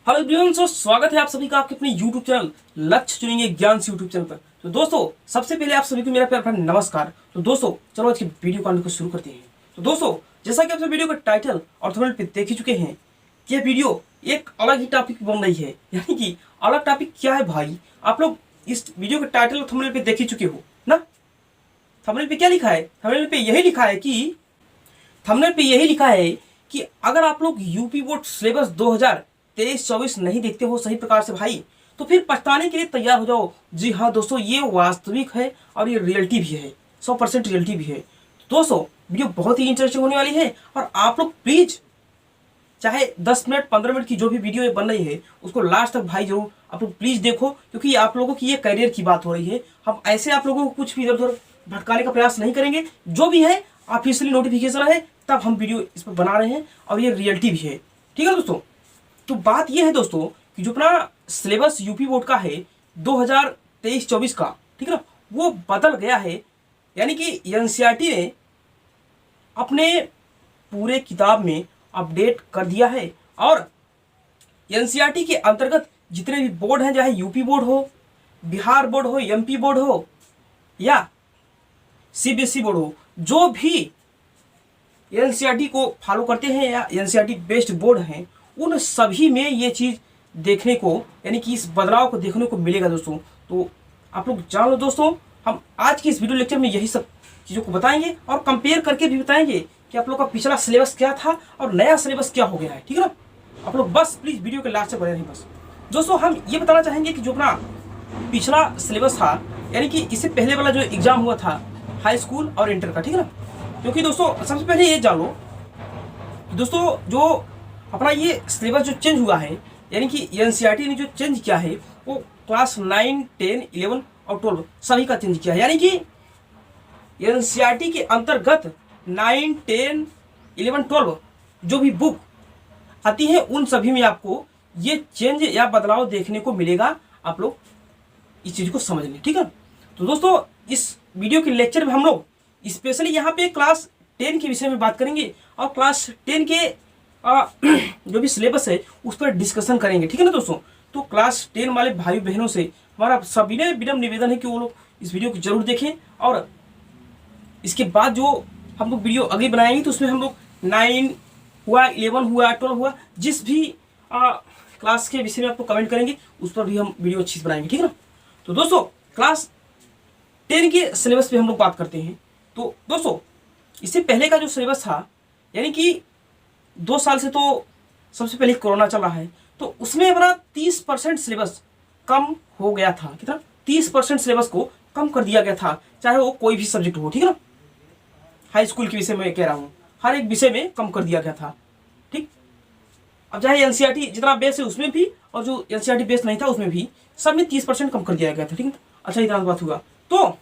Hello everyone, स्वागत है आप सभी का आपके अपने YouTube चैनल लक्ष्य चुनेंगे ज्ञान से YouTube चैनल पर। तो दोस्तों, सबसे पहले आप सभी को मेरा प्यार भरा नमस्कार। तो दोस्तों, चलो आज की वीडियो को शुरू करते हैं। तो दोस्तों, जैसा कि आप वीडियो का टाइटल और थंबनेल पे देख ही चुके हैं कि यह वीडियो एक अलग ही टॉपिक बन रही है। यानी कि अलग टॉपिक क्या है भाई, आप लोग इस वीडियो के टाइटल और थंबनेल पे देख ही चुके हो ना। थंबनेल पे क्या लिखा है? थंबनेल पे यही लिखा है कि अगर आप लोग यूपी बोर्ड सिलेबस 2023-24 नहीं देखते हो सही प्रकार से भाई, तो फिर पछताने के लिए तैयार हो जाओ। जी हाँ दोस्तों, ये वास्तविक है और ये रियलिटी भी है, 100% रियलिटी भी है। दोस्तों, वीडियो बहुत ही इंटरेस्टिंग होने वाली है और आप लोग प्लीज चाहे 10 मिनट 15 मिनट की जो भी वीडियो बन रही है उसको लास्ट तक भाई जरूर आप लोग प्लीज देखो, क्योंकि आप लोगों की ये करियर की बात हो रही है। हम ऐसे आप लोगों को कुछ भी इधर उधर भटकाने का प्रयास नहीं करेंगे। जो भी है ऑफिशियली नोटिफिकेशन है तब हम वीडियो इस पर बना रहे हैं और ये रियलिटी भी है। ठीक है दोस्तों, तो बात ये है दोस्तों कि जो अपना सिलेबस यूपी बोर्ड का है 2023-24 का, ठीक है ना, वो बदल गया है। यानी कि एनसीईआरटी ने अपने पूरे किताब में अपडेट कर दिया है और एनसीईआरटी के अंतर्गत जितने भी बोर्ड हैं, चाहे यूपी बोर्ड हो, बिहार बोर्ड हो, एमपी बोर्ड हो या सीबीएसई बोर्ड हो, जो भी एनसीईआरटी को फॉलो करते हैं या एनसीईआरटी बेस्ड बोर्ड हैं, उन सभी में ये चीज़ देखने को, यानी कि इस बदलाव को देखने को मिलेगा दोस्तों। तो आप लोग जान लो दोस्तों, हम आज की इस वीडियो लेक्चर में यही सब चीज़ों को बताएंगे और कंपेयर करके भी बताएंगे कि आप लोग का पिछला सिलेबस क्या था और नया सिलेबस क्या हो गया है। ठीक है ना, आप लोग बस प्लीज़ वीडियो के लास्ट तक बने रहिए। बस दोस्तों, हम ये बताना चाहेंगे कि जो अपना पिछला सिलेबस था, यानी कि इससे पहले वाला जो एग्ज़ाम हुआ था हाई स्कूल और इंटर का, ठीक है ना, क्योंकि दोस्तों सबसे पहले ये जान लो दोस्तों, जो अपना ये सिलेबस जो चेंज हुआ है, यानी कि एनसीईआरटी ने जो चेंज किया है वो क्लास 9, 10, 11 और 12 सभी का चेंज किया है। यानी कि एनसीईआरटी के अंतर्गत 9, 10, 11, 12 जो भी बुक आती है उन सभी में आपको ये चेंज या बदलाव देखने को मिलेगा। आप लोग इस चीज़ को समझ लें। ठीक है, तो दोस्तों इस वीडियो के लेक्चर में हम लोग स्पेशली यहाँ पे क्लास 10 के विषय में बात करेंगे और क्लास 10 के जो भी सिलेबस है उस पर डिस्कशन करेंगे। ठीक है ना दोस्तों, तो क्लास 10 वाले भाई बहनों से हमारा सभी ने विनम्र निवेदन है कि वो लोग इस वीडियो को जरूर देखें और इसके बाद जो हम लोग वीडियो आगे बनाएंगे तो उसमें हम लोग 9 हुआ, 11 हुआ, 12 हुआ, जिस भी क्लास के विषय में आपको कमेंट करेंगे उस पर भी हम वीडियो अच्छी से बनाएंगे। ठीक है ना, तो दोस्तों क्लास 10 के सिलेबस पे हम लोग बात करते हैं। तो दोस्तों इससे पहले का जो सिलेबस था, यानी कि 2 साल से तो सबसे पहले कोरोना चल रहा है, तो उसमें हमारा 30% सिलेबस कम हो गया था। कितना? 30% सिलेबस को कम कर दिया गया था, चाहे वो कोई भी सब्जेक्ट हो। ठीक है ना, हाई स्कूल के विषय में कह रहा हूँ, हर एक विषय में कम कर दिया गया था। ठीक, अब चाहे एनसीईआरटी जितना बेस है उसमें भी और जो एनसीईआरटी बेस नहीं था उसमें भी, सब में 30% कम कर दिया गया था। ठीक है, अच्छा इतना बात हुआ। तो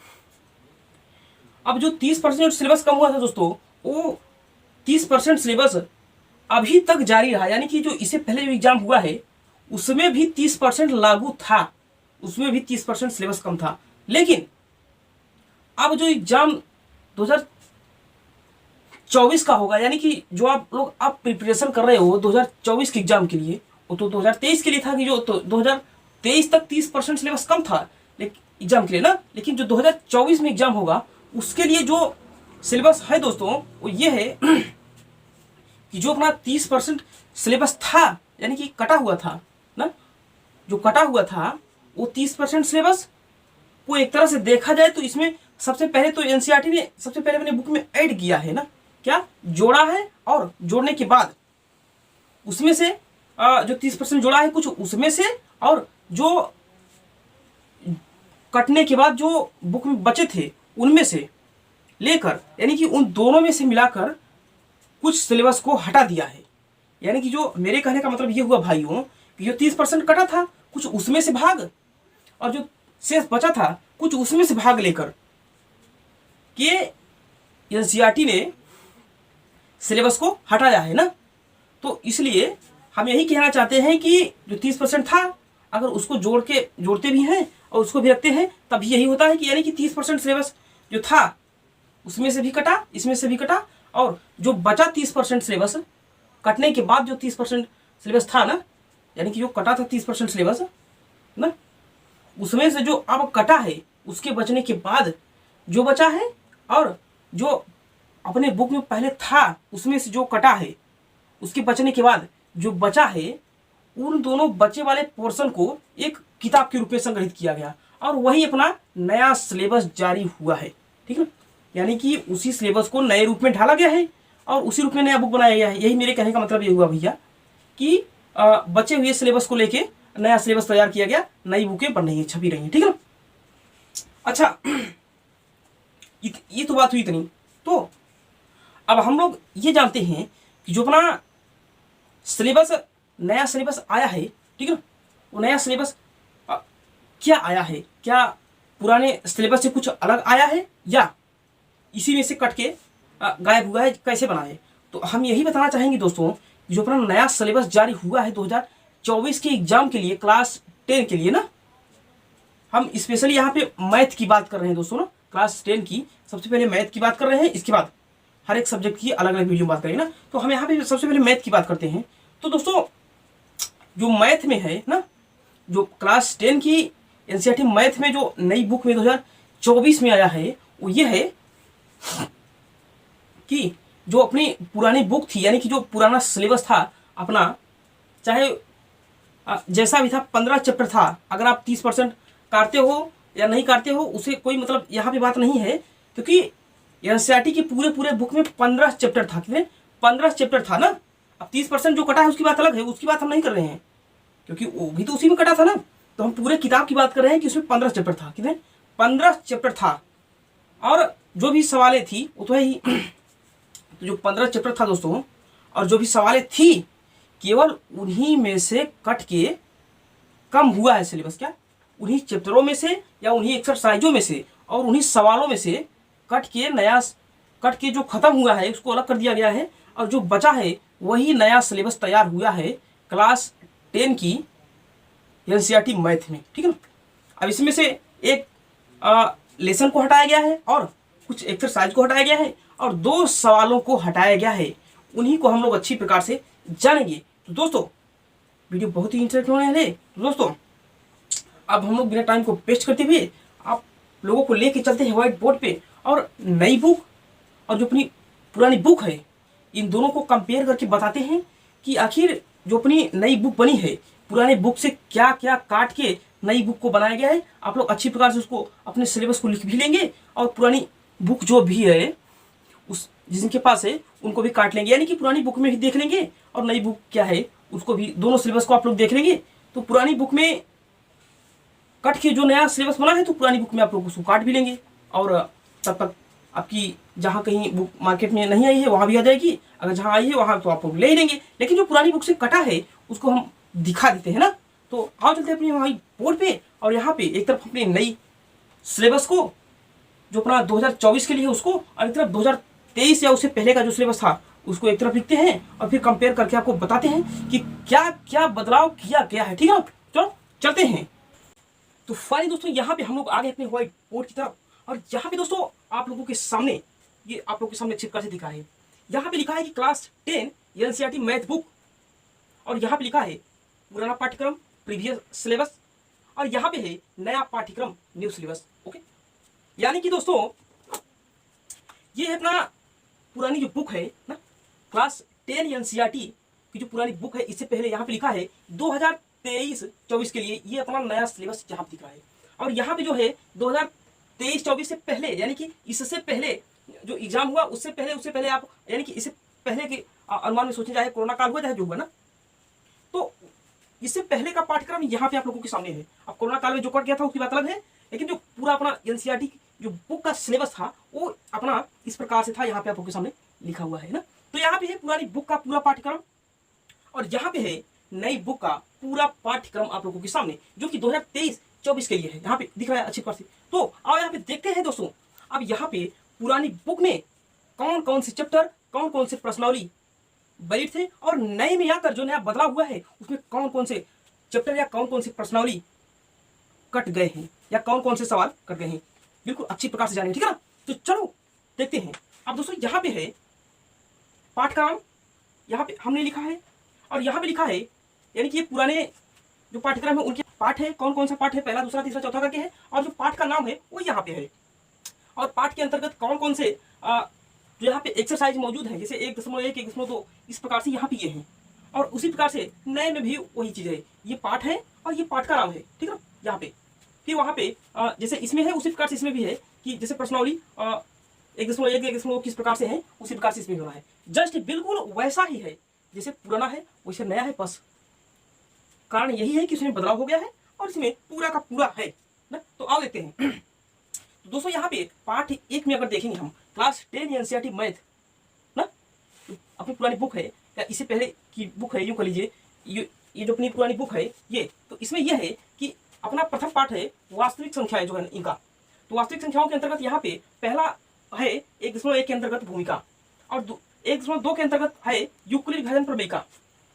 अब जो 30% सिलेबस कम हुआ था दोस्तों, वो 30% सिलेबस अभी तक जारी रहा। यानी कि जो इससे पहले जो एग्जाम हुआ है उसमें भी 30% लागू था, उसमें भी 30% सिलेबस कम था। लेकिन अब जो एग्जाम 2024 का होगा, यानी कि जो आप लोग अब प्रिपरेशन कर रहे हो 2024 के एग्जाम के लिए, वो तो 2023 के लिए था कि जो तो 2023 तक 30% सिलेबस कम था एग्जाम के लिए ना, लेकिन जो 2024 में एग्जाम होगा उसके लिए जो सिलेबस है दोस्तों वो ये है कि जो अपना 30% सिलेबस था, यानी कि कटा हुआ था ना, जो कटा हुआ था वो 30% सिलेबस को एक तरह से देखा जाए तो इसमें सबसे पहले तो एनसीईआरटी ने सबसे पहले अपने बुक में ऐड किया है ना, क्या जोड़ा है, और जोड़ने के बाद उसमें से जो 30% जोड़ा है कुछ उसमें से, और जो कटने के बाद जो बुक में बचे थे उनमें से लेकर, यानी कि उन दोनों में से मिलाकर कुछ सिलेबस को हटा दिया है। यानी कि जो मेरे कहने का मतलब ये हुआ भाइयों कि जो 30% कटा था कुछ उसमें से भाग, और जो शेष बचा था कुछ उसमें से भाग लेकर के एनसीईआरटी ने सिलेबस को हटाया है ना। तो इसलिए हम यही कहना चाहते हैं कि जो 30% था अगर उसको जोड़ते भी हैं और उसको भी रखते हैं तब यही होता है कि यानी कि 30% सिलेबस जो था उसमें से भी कटा, इसमें से भी कटा, और जो बचा 30% सिलेबस कटने के बाद जो 30% सिलेबस था ना यानी कि जो कटा था 30% सिलेबस ना, उसमें से जो अब कटा है उसके बचने के बाद जो बचा है, और जो अपने बुक में पहले था उसमें से जो कटा है उसके बचने के बाद जो बचा है, उन दोनों बचे वाले पोर्शन को एक किताब के रूप में संग्रहित किया गया और वही अपना नया सिलेबस जारी हुआ है। ठीक है, यानी कि उसी सिलेबस को नए रूप में ढाला गया है और उसी रूप में नया बुक बनाया गया है। यही मेरे कहने का मतलब ये हुआ भैया कि बचे हुए सिलेबस को लेके नया सिलेबस तैयार किया गया, नई बुकें बन रही हैं, छपी रही हैं। ठीक है ना। अच्छा, ये तो बात हुई इतनी। तो अब हम लोग ये जानते हैं कि जो अपना सिलेबस, नया सिलेबस आया है, ठीक है ना, वो नया सिलेबस क्या आया है, क्या पुराने सिलेबस से कुछ अलग आया है या इसी में से कट के गायब हुआ है, कैसे बना है। तो हम यही बताना चाहेंगे दोस्तों, जो अपना नया सिलेबस जारी हुआ है 2024 के एग्जाम के लिए, क्लास 10 के लिए ना, हम स्पेशली यहाँ पे मैथ की बात कर रहे हैं दोस्तों ना, क्लास 10 की सबसे पहले मैथ की बात कर रहे हैं, इसके बाद हर एक सब्जेक्ट की अलग अलग वीडियो में बात करेंगे ना। तो हम यहाँ पे सबसे पहले मैथ की बात करते हैं। तो दोस्तों जो मैथ में है ना, जो क्लास 10 की एनसीईआरटी मैथ में जो नई बुक में 2024 में आया है, वो ये है कि जो अपनी पुरानी बुक थी, यानी कि जो पुराना सिलेबस था अपना, चाहे जैसा भी था, 15 चैप्टर था, अगर आप 30% काटते हो या नहीं काटते हो उसे कोई मतलब यहाँ पे बात नहीं है, क्योंकि एनसीईआरटी की पूरे बुक में 15 चैप्टर था। कितने? 15 चैप्टर था ना। अब 30% जो कटा है उसकी बात अलग है, उसकी बात हम नहीं कर रहे हैं, क्योंकि वो भी तो उसी में कटा था ना। तो हम पूरे किताब की बात कर रहे हैं कि उसमें 15 चैप्टर था। कितने? 15 चैप्टर था। और जो भी सवालें थी वो तो है ही। तो जो 15 चैप्टर था दोस्तों, और जो भी सवालें थी, केवल उन्हीं में से कट के कम हुआ है सिलेबस। क्या? उन्हीं चैप्टरों में से या उन्हीं एक्सरसाइजों में से और उन्हीं सवालों में से कट के नया, कट के जो खत्म हुआ है उसको अलग कर दिया गया है, और जो बचा है वही नया सिलेबस तैयार हुआ है क्लास 10 की एनसीईआरटी मैथ में। ठीक है ना। अब इसमें से एक लेसन को हटाया गया है और कुछ एक्सरसाइज को हटाया गया है और 2 सवालों को हटाया गया है। उन्हीं को हम लोग अच्छी प्रकार से जानेंगे। तो दोस्तों वीडियो बहुत ही इंटरेस्टिंग होने वाले। तो दोस्तों अब हम लोग बिना टाइम को वेस्ट करते हुए आप लोगों को लेके चलते हैं व्हाइट बोर्ड पे, और नई बुक और जो अपनी पुरानी बुक है इन दोनों को कंपेयर करके बताते हैं कि आखिर जो अपनी नई बुक बनी है पुरानी बुक से क्या क्या काट के नई बुक को बनाया गया है। आप लोग अच्छी प्रकार से उसको अपने सिलेबस को लिख भी लेंगे और पुरानी बुक जो भी है उस जिनके पास है उनको भी काट लेंगे, यानी कि पुरानी बुक में भी देख लेंगे और नई बुक क्या है उसको भी, दोनों सिलेबस को आप लोग देख लेंगे। तो पुरानी बुक में कट के जो नया सिलेबस बना है तो पुरानी बुक में आप लोग उसको काट भी लेंगे, और तब तक आपकी जहाँ कहीं बुक मार्केट में नहीं आई है वहाँ भी आ जाएगी, अगर जहाँ आई है वहाँ तो आप लोग ले ही लेंगे। लेकिन जो पुरानी बुक से कटा है उसको हम दिखा देते हैं ना। तो आओ चलते हैं अपनी वहाँ बोर्ड पे, और यहाँ पे एक तरफ अपनी नई सिलेबस को जो अपना 2024 के लिए उसको, और एक तरफ 2023 या उससे पहले का जो सिलेबस था उसको एक तरफ लिखते हैं और फिर कंपेयर करके आपको बताते हैं कि क्या क्या बदलाव किया गया है। ठीक है ना। चलो चलते हैं। तो फाइनली दोस्तों यहाँ पे हम लोग आ गए अपने व्हाइट बोर्ड की तरफ, और यहाँ पे दोस्तों आप लोगों के सामने, ये आप लोगों के सामने छिपकर से दिखा है, यहाँ पे लिखा है कि क्लास 10 एनसीईआरटी मैथ बुक, और यहाँ पे लिखा है पुराना पाठ्यक्रम प्रीवियस सिलेबस, और यहाँ पे है नया पाठ्यक्रम न्यू सिलेबस। ओके, यानी कि दोस्तों ये है अपना पुरानी जो बुक है ना, क्लास 10 एनसीईआरटी की जो पुरानी बुक है, इससे पहले यहाँ पे लिखा है 2023-24 के लिए ये अपना नया सिलेबस यहाँ दिख रहा है। और यहाँ पे जो है 2023-24 से पहले, यानी कि इससे पहले जो एग्जाम हुआ उससे पहले आप, यानी कि इससे पहले के अनुमान में सोचे, चाहे कोरोना काल हुआ चाहे जो हुआ ना, तो इससे पहले का पाठ्यक्रम यहाँ पे आप लोगों के सामने है। अब कोरोना काल में जो कट गया था उसकी बात अलग है, लेकिन जो पूरा अपना एनसीईआरटी जो बुक का सिलेबस था वो अपना इस प्रकार से था, यहाँ पे आप लोगों के सामने लिखा हुआ है ना। तो यहाँ पे है पुरानी बुक का पूरा पाठ्यक्रम, और यहाँ पे है नई बुक का पूरा पाठ्यक्रम आप लोगों के सामने, जो कि 2023-24 के लिए है। यहाँ पे दिख रहा है अच्छी प्रकार से। तो आओ यहाँ पे देखते हैं दोस्तों, अब यहाँ पे पुरानी बुक में कौन कौन से चैप्टर, कौन कौन से प्रश्नावली वैलिड थे, और नए में आकर जो नया बदलाव हुआ है उसमें कौन कौन से चैप्टर या कौन कौन से प्रश्नावली कट गए हैं या कौन कौन से सवाल कट गए हैं, बिल्कुल अच्छी प्रकार से जानेंगे। ठीक है ना। तो चलो देखते हैं। अब दोस्तों यहाँ पे है पाठ्यक्रम, यहाँ पे हमने लिखा है, और यहाँ पे लिखा है यानी कि ये पुराने जो पाठ्यक्रम है उनके पाठ है, कौन कौन सा पाठ है, पहला दूसरा तीसरा चौथा करके है, और जो पाठ का नाम है वो यहाँ पे है। और पाठ के अंतर्गत कौन कौन से जो यहाँ पे एक्सरसाइज मौजूद है, जैसे 1.1 1.2 इस प्रकार से यहाँ पे ये हैं। और उसी प्रकार से नए में भी वही चीज है, ये पाठ है और ये पाठ का नाम है, ठीक है ना, यहाँ पे। फिर वहाँ पे जैसे इसमें है उसी प्रकार से इसमें भी है कि जैसे प्रश्नावली 1.1 1.2 किस प्रकार से है उसी प्रकार से इसमें होना है। जस्ट बिल्कुल वैसा ही है जैसे पुराना है वैसे नया है, बस कारण यही है कि इसमें बदलाव हो गया है और इसमें पूरा का पूरा है ना। तो आओ देखते हैं। तो दोस्तों यहाँ पे पाठ 1 में अगर देखेंगे हम क्लास 10 एनसीईआरटी मैथ ना, तो अपनी पुरानी बुक है या इससे पहले की बुक है, यूं कह लीजिए ये जो अपनी पुरानी बुक है ये, तो इसमें यह है कि अपना प्रथम पाठ है वास्तविक संख्याएं जो है इनका। तो वास्तविक संख्याओं के अंतर्गत यहाँ पे पहला है 1.1 के अंतर्गत भूमिका, और 1.2 के अंतर्गत है यूक्लिड विभाजन प्रमेय का।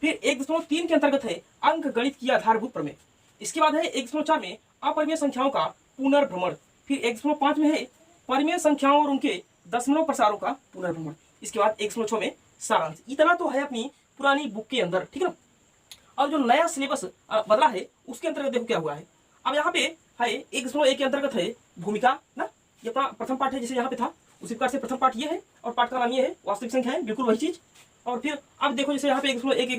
फिर 1.3 के अंतर्गत है अंक गणित की आधारभूत प्रमेय। इसके बाद है 1.4 में अपरिमेय संख्याओं का पुनर्भ्रमण। फिर 1.5 में है परिमेय संख्याओं और उनके दशमलव प्रसारों का पुनर्भ्रमण। इसके बाद 1.6 में सारांश। इतना तो है अपनी पुरानी बुक के अंदर, ठीक है ना। और जो नया सिलेबस बदला है उसके अंतर्गत देखो क्या हुआ है। अब यहाँ पे है 1.1 के अंतर्गत है भूमिका ना, ये अपना प्रथम पाठ है जैसे यहाँ पे था उसी प्रकार से प्रथम पाठ ये है और पाठ का नाम ये है वास्तविक संख्या है, बिल्कुल वही चीज। और फिर अब देखो जैसे यहाँ पे 1.1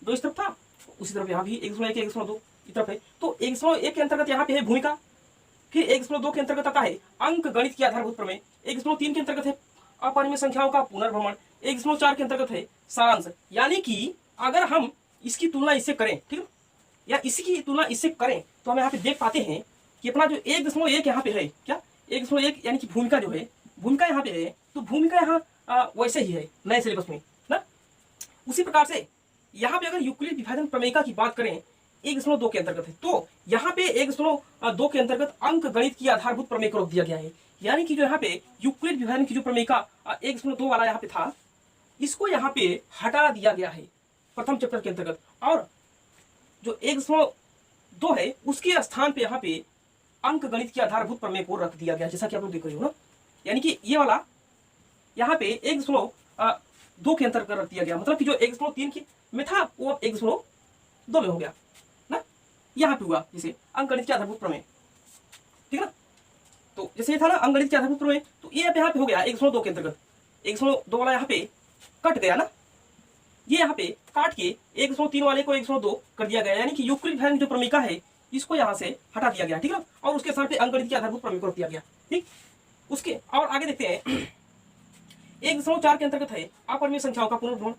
1.2 इस तरफ था, उसी तरफ यहाँ भी 1.1 1.2 इस तरफ है। तो 1.1 के अंतर्गत यहाँ पे है भूमिका। फिर 1.2 के अंतर्गत आता है अंक गणित की आधारभूत प्रमेय। 1.3 के अंतर्गत है अपरिमेय संख्याओं का पुनर्भ्रमण। 1.4 के अंतर्गत है सारांश। यानी कि अगर हम इसकी तुलना इससे करें, ठीक है, या इसकी तुलना इससे करें तो हम यहाँ पे देख पाते हैं कि अपना जो 1.1 यहाँ पे है क्या 1.1 यानी कि भूमिका जो है, भूमिका यहाँ पे है, तो भूमिका यहाँ वैसे ही है नए सिलेबस में ना। उसी प्रकार से यहाँ पे अगर यूक्लिड विभाजन प्रमेयिका की बात करें 1.2 के अंतर्गत है, तो यहाँ पे 1.2 के अंतर्गत अंक गणित की आधारभूत प्रमेय को रख दिया गया है। यानी कि जो यहाँ पे यूक्लिड विभाजन की जो प्रमेयिका 1.2 वाला यहाँ पे था, इसको यहाँ पे हटा दिया गया है प्रथम चैप्टर के अंतर्गत, और जो 1.2 है उसके स्थान पे यहाँ पे अंक गणित की आधारभूत प्रमेय को रख दिया गया, जैसा कि आप लोग देख रहे हो ना। यानी कि ये वाला यहाँ पे 1.2 के अंतर्गत रख दिया गया, मतलब कि जो 1.3 की में था वो अब 1.2 में हो गया ना। यहाँ पे हुआ जैसे अंक गणित की आधारभूत प्रमेय, ठीक है ना। तो जैसे ये था ना अंक गणित की आधारभूत प्रमेय, तो ये यहाँ पे हो गया 1.2 के अंतर्गत। 1.2 वाला यहाँ पे कट गया ना, ये यहाँ पे काट के 1.3 वाले को 1.2 कर दिया गया। यानी कि यूक्लिड विभाजन जो प्रमेयिका है इसको यहाँ से हटा दिया गया, ठीक है ना, और उसके स्थान पे अंक गणित की आधारभूत प्रमेय को रख दिया गया। ठीक, उसके और आगे देखते हैं 1.4 के अंतर्गत है अपरिमेय संख्याओं का पुनर्भ्रमण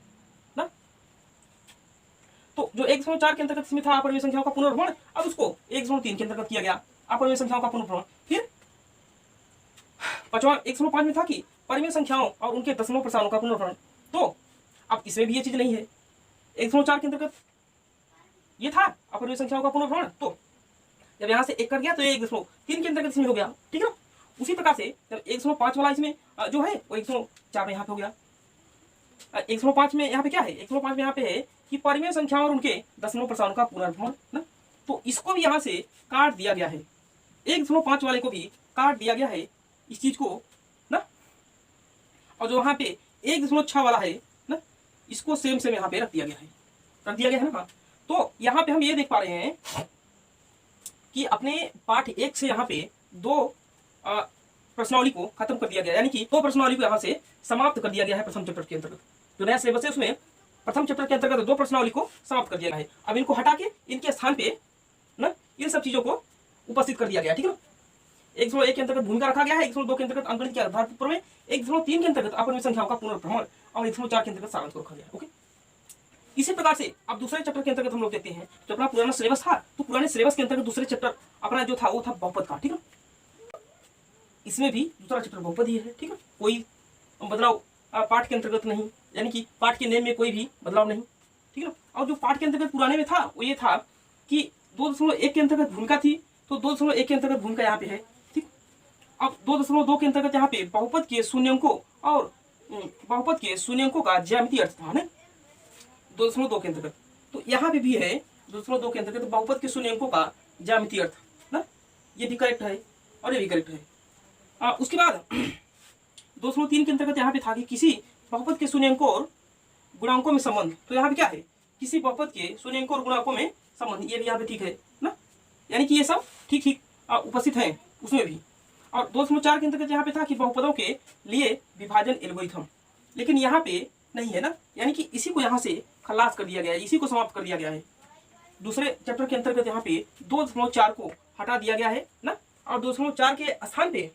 ना। तो जो 1.4 के अंतर्गत इसमें था अपरिमेय संख्याओं का पुनर्भ्रमण, अब उसको 1.3 के अंतर्गत किया गया अपरिमेय संख्याओं का पुनर्भ्रमण। फिर 1.5 में था कि परिमेय संख्याओं और उनके दशमलव प्रसारों का पुनर्भ्रमण। तो अब इसमें भी ये चीज नहीं है। 1.4 के अंतर्गत ये था अपरिमेय संख्याओं का पुनर्भ्रमण, तो जब यहाँ से एक कर गया तो ये 1.3 के अंतर्गत इसमें हो गया, ठीक है ना। उसी प्रकार से जब 1.5 वाला इसमें जो है वो 1.4 में यहाँ पे हो गया। 1.5 में यहाँ पे क्या है, 1.5 में यहाँ पे है कि परिमेय संख्याओं और उनके दशमलव प्रसारों का पुनर्भ्रमण ना। तो इसको भी यहाँ से काट दिया गया है, 1.5 वाले को भी काट दिया गया है इस चीज को ना। और जो वहाँ पे 1.6 वाला है ना, इसको सेम यहाँ पे रख दिया गया है ना। तो यहाँ पे हम ये देख पा रहे हैं कि अपने पाठ 1 से यहाँ पे 2 प्रश्नावली को खत्म कर दिया गया, यानी कि 2 प्रश्नावली को यहाँ से समाप्त कर दिया गया है प्रथम चैप्टर के अंतर्गत। जो नया सिलेबस है उसमें प्रथम चैप्टर के अंतर्गत 2 प्रश्नावली को समाप्त कर दिया गया है। अब इनको हटा के इनके स्थान पे ना इन सब चीजों को उपस्थित कर दिया गया, ठीक है ना। 1.1 के अंतर्गत भूमिका रखा गया है, 1.2 के अंतर्गत अंकगणित के आधारभूत प्रमेय, 1.3 के अंतर्गत अपरिमेय संख्याओं का पुनर्भ्रमण और 1.4 के अंतर्गत सारांश को रखा गया। ओके, इसी प्रकार से अब दूसरे चैप्टर के अंतर्गत हम लोग देखते हैं जो अपना पुराना सिलेबस था, तो पुराने सिलेबस के अंतर्गत दूसरे चैप्टर अपना जो था वो था बहुपद का, ठीक है। इसमें भी दूसरा चैप्टर बहुपद ही है, ठीक है। कोई बदलाव पाठ के अंतर्गत नहीं, यानी कि पाठ के नेम में कोई भी बदलाव नहीं, ठीक है ना। और जो पाठ के अंतर्गत पुराने में था वो ये था कि 2.1 के अंतर्गत भूमिका थी, तो 2.1 के अंतर्गत भूमिका यहाँ पे है, ठीक। अब 2.2 के अंतर्गत यहाँ पे बहुपद के शून्यंकों और बहुपद के शून्यंकों का ज्यामितीय अर्थ था ना, 2.2 के अंतर्गत। तो यहाँ पे भी है 2.2 के अंतर्गत बहुपद के शून्यंकों का ज्यामितीय अर्थ ना, ये भी करेक्ट है और ये भी करेक्ट है। उसके बाद 2.3 के अंतर्गत यहाँ पे था कि किसी बहुपद के शून्यंकों और गुणांकों में संबंध। तो यहाँ पे क्या है, किसी बहुपद के शून्यंकों और गुणांकों में संबंध, ये भी यहाँ पे ठीक है ना, यानी कि ये सब ठीक ठीक उपस्थित है उसमें भी। और 2.4 के अंतर्गत यहाँ पे था कि बहुपदों के लिए विभाजन एल्गोरिथम, लेकिन यहाँ पे नहीं है ना, यानी कि इसी को यहाँ से खलास कर दिया गया है, इसी को समाप्त कर दिया गया है। दूसरे चैप्टर के अंतर्गत यहाँ पे 2.4 को हटा दिया गया है ना, और 2.4 के स्थान पे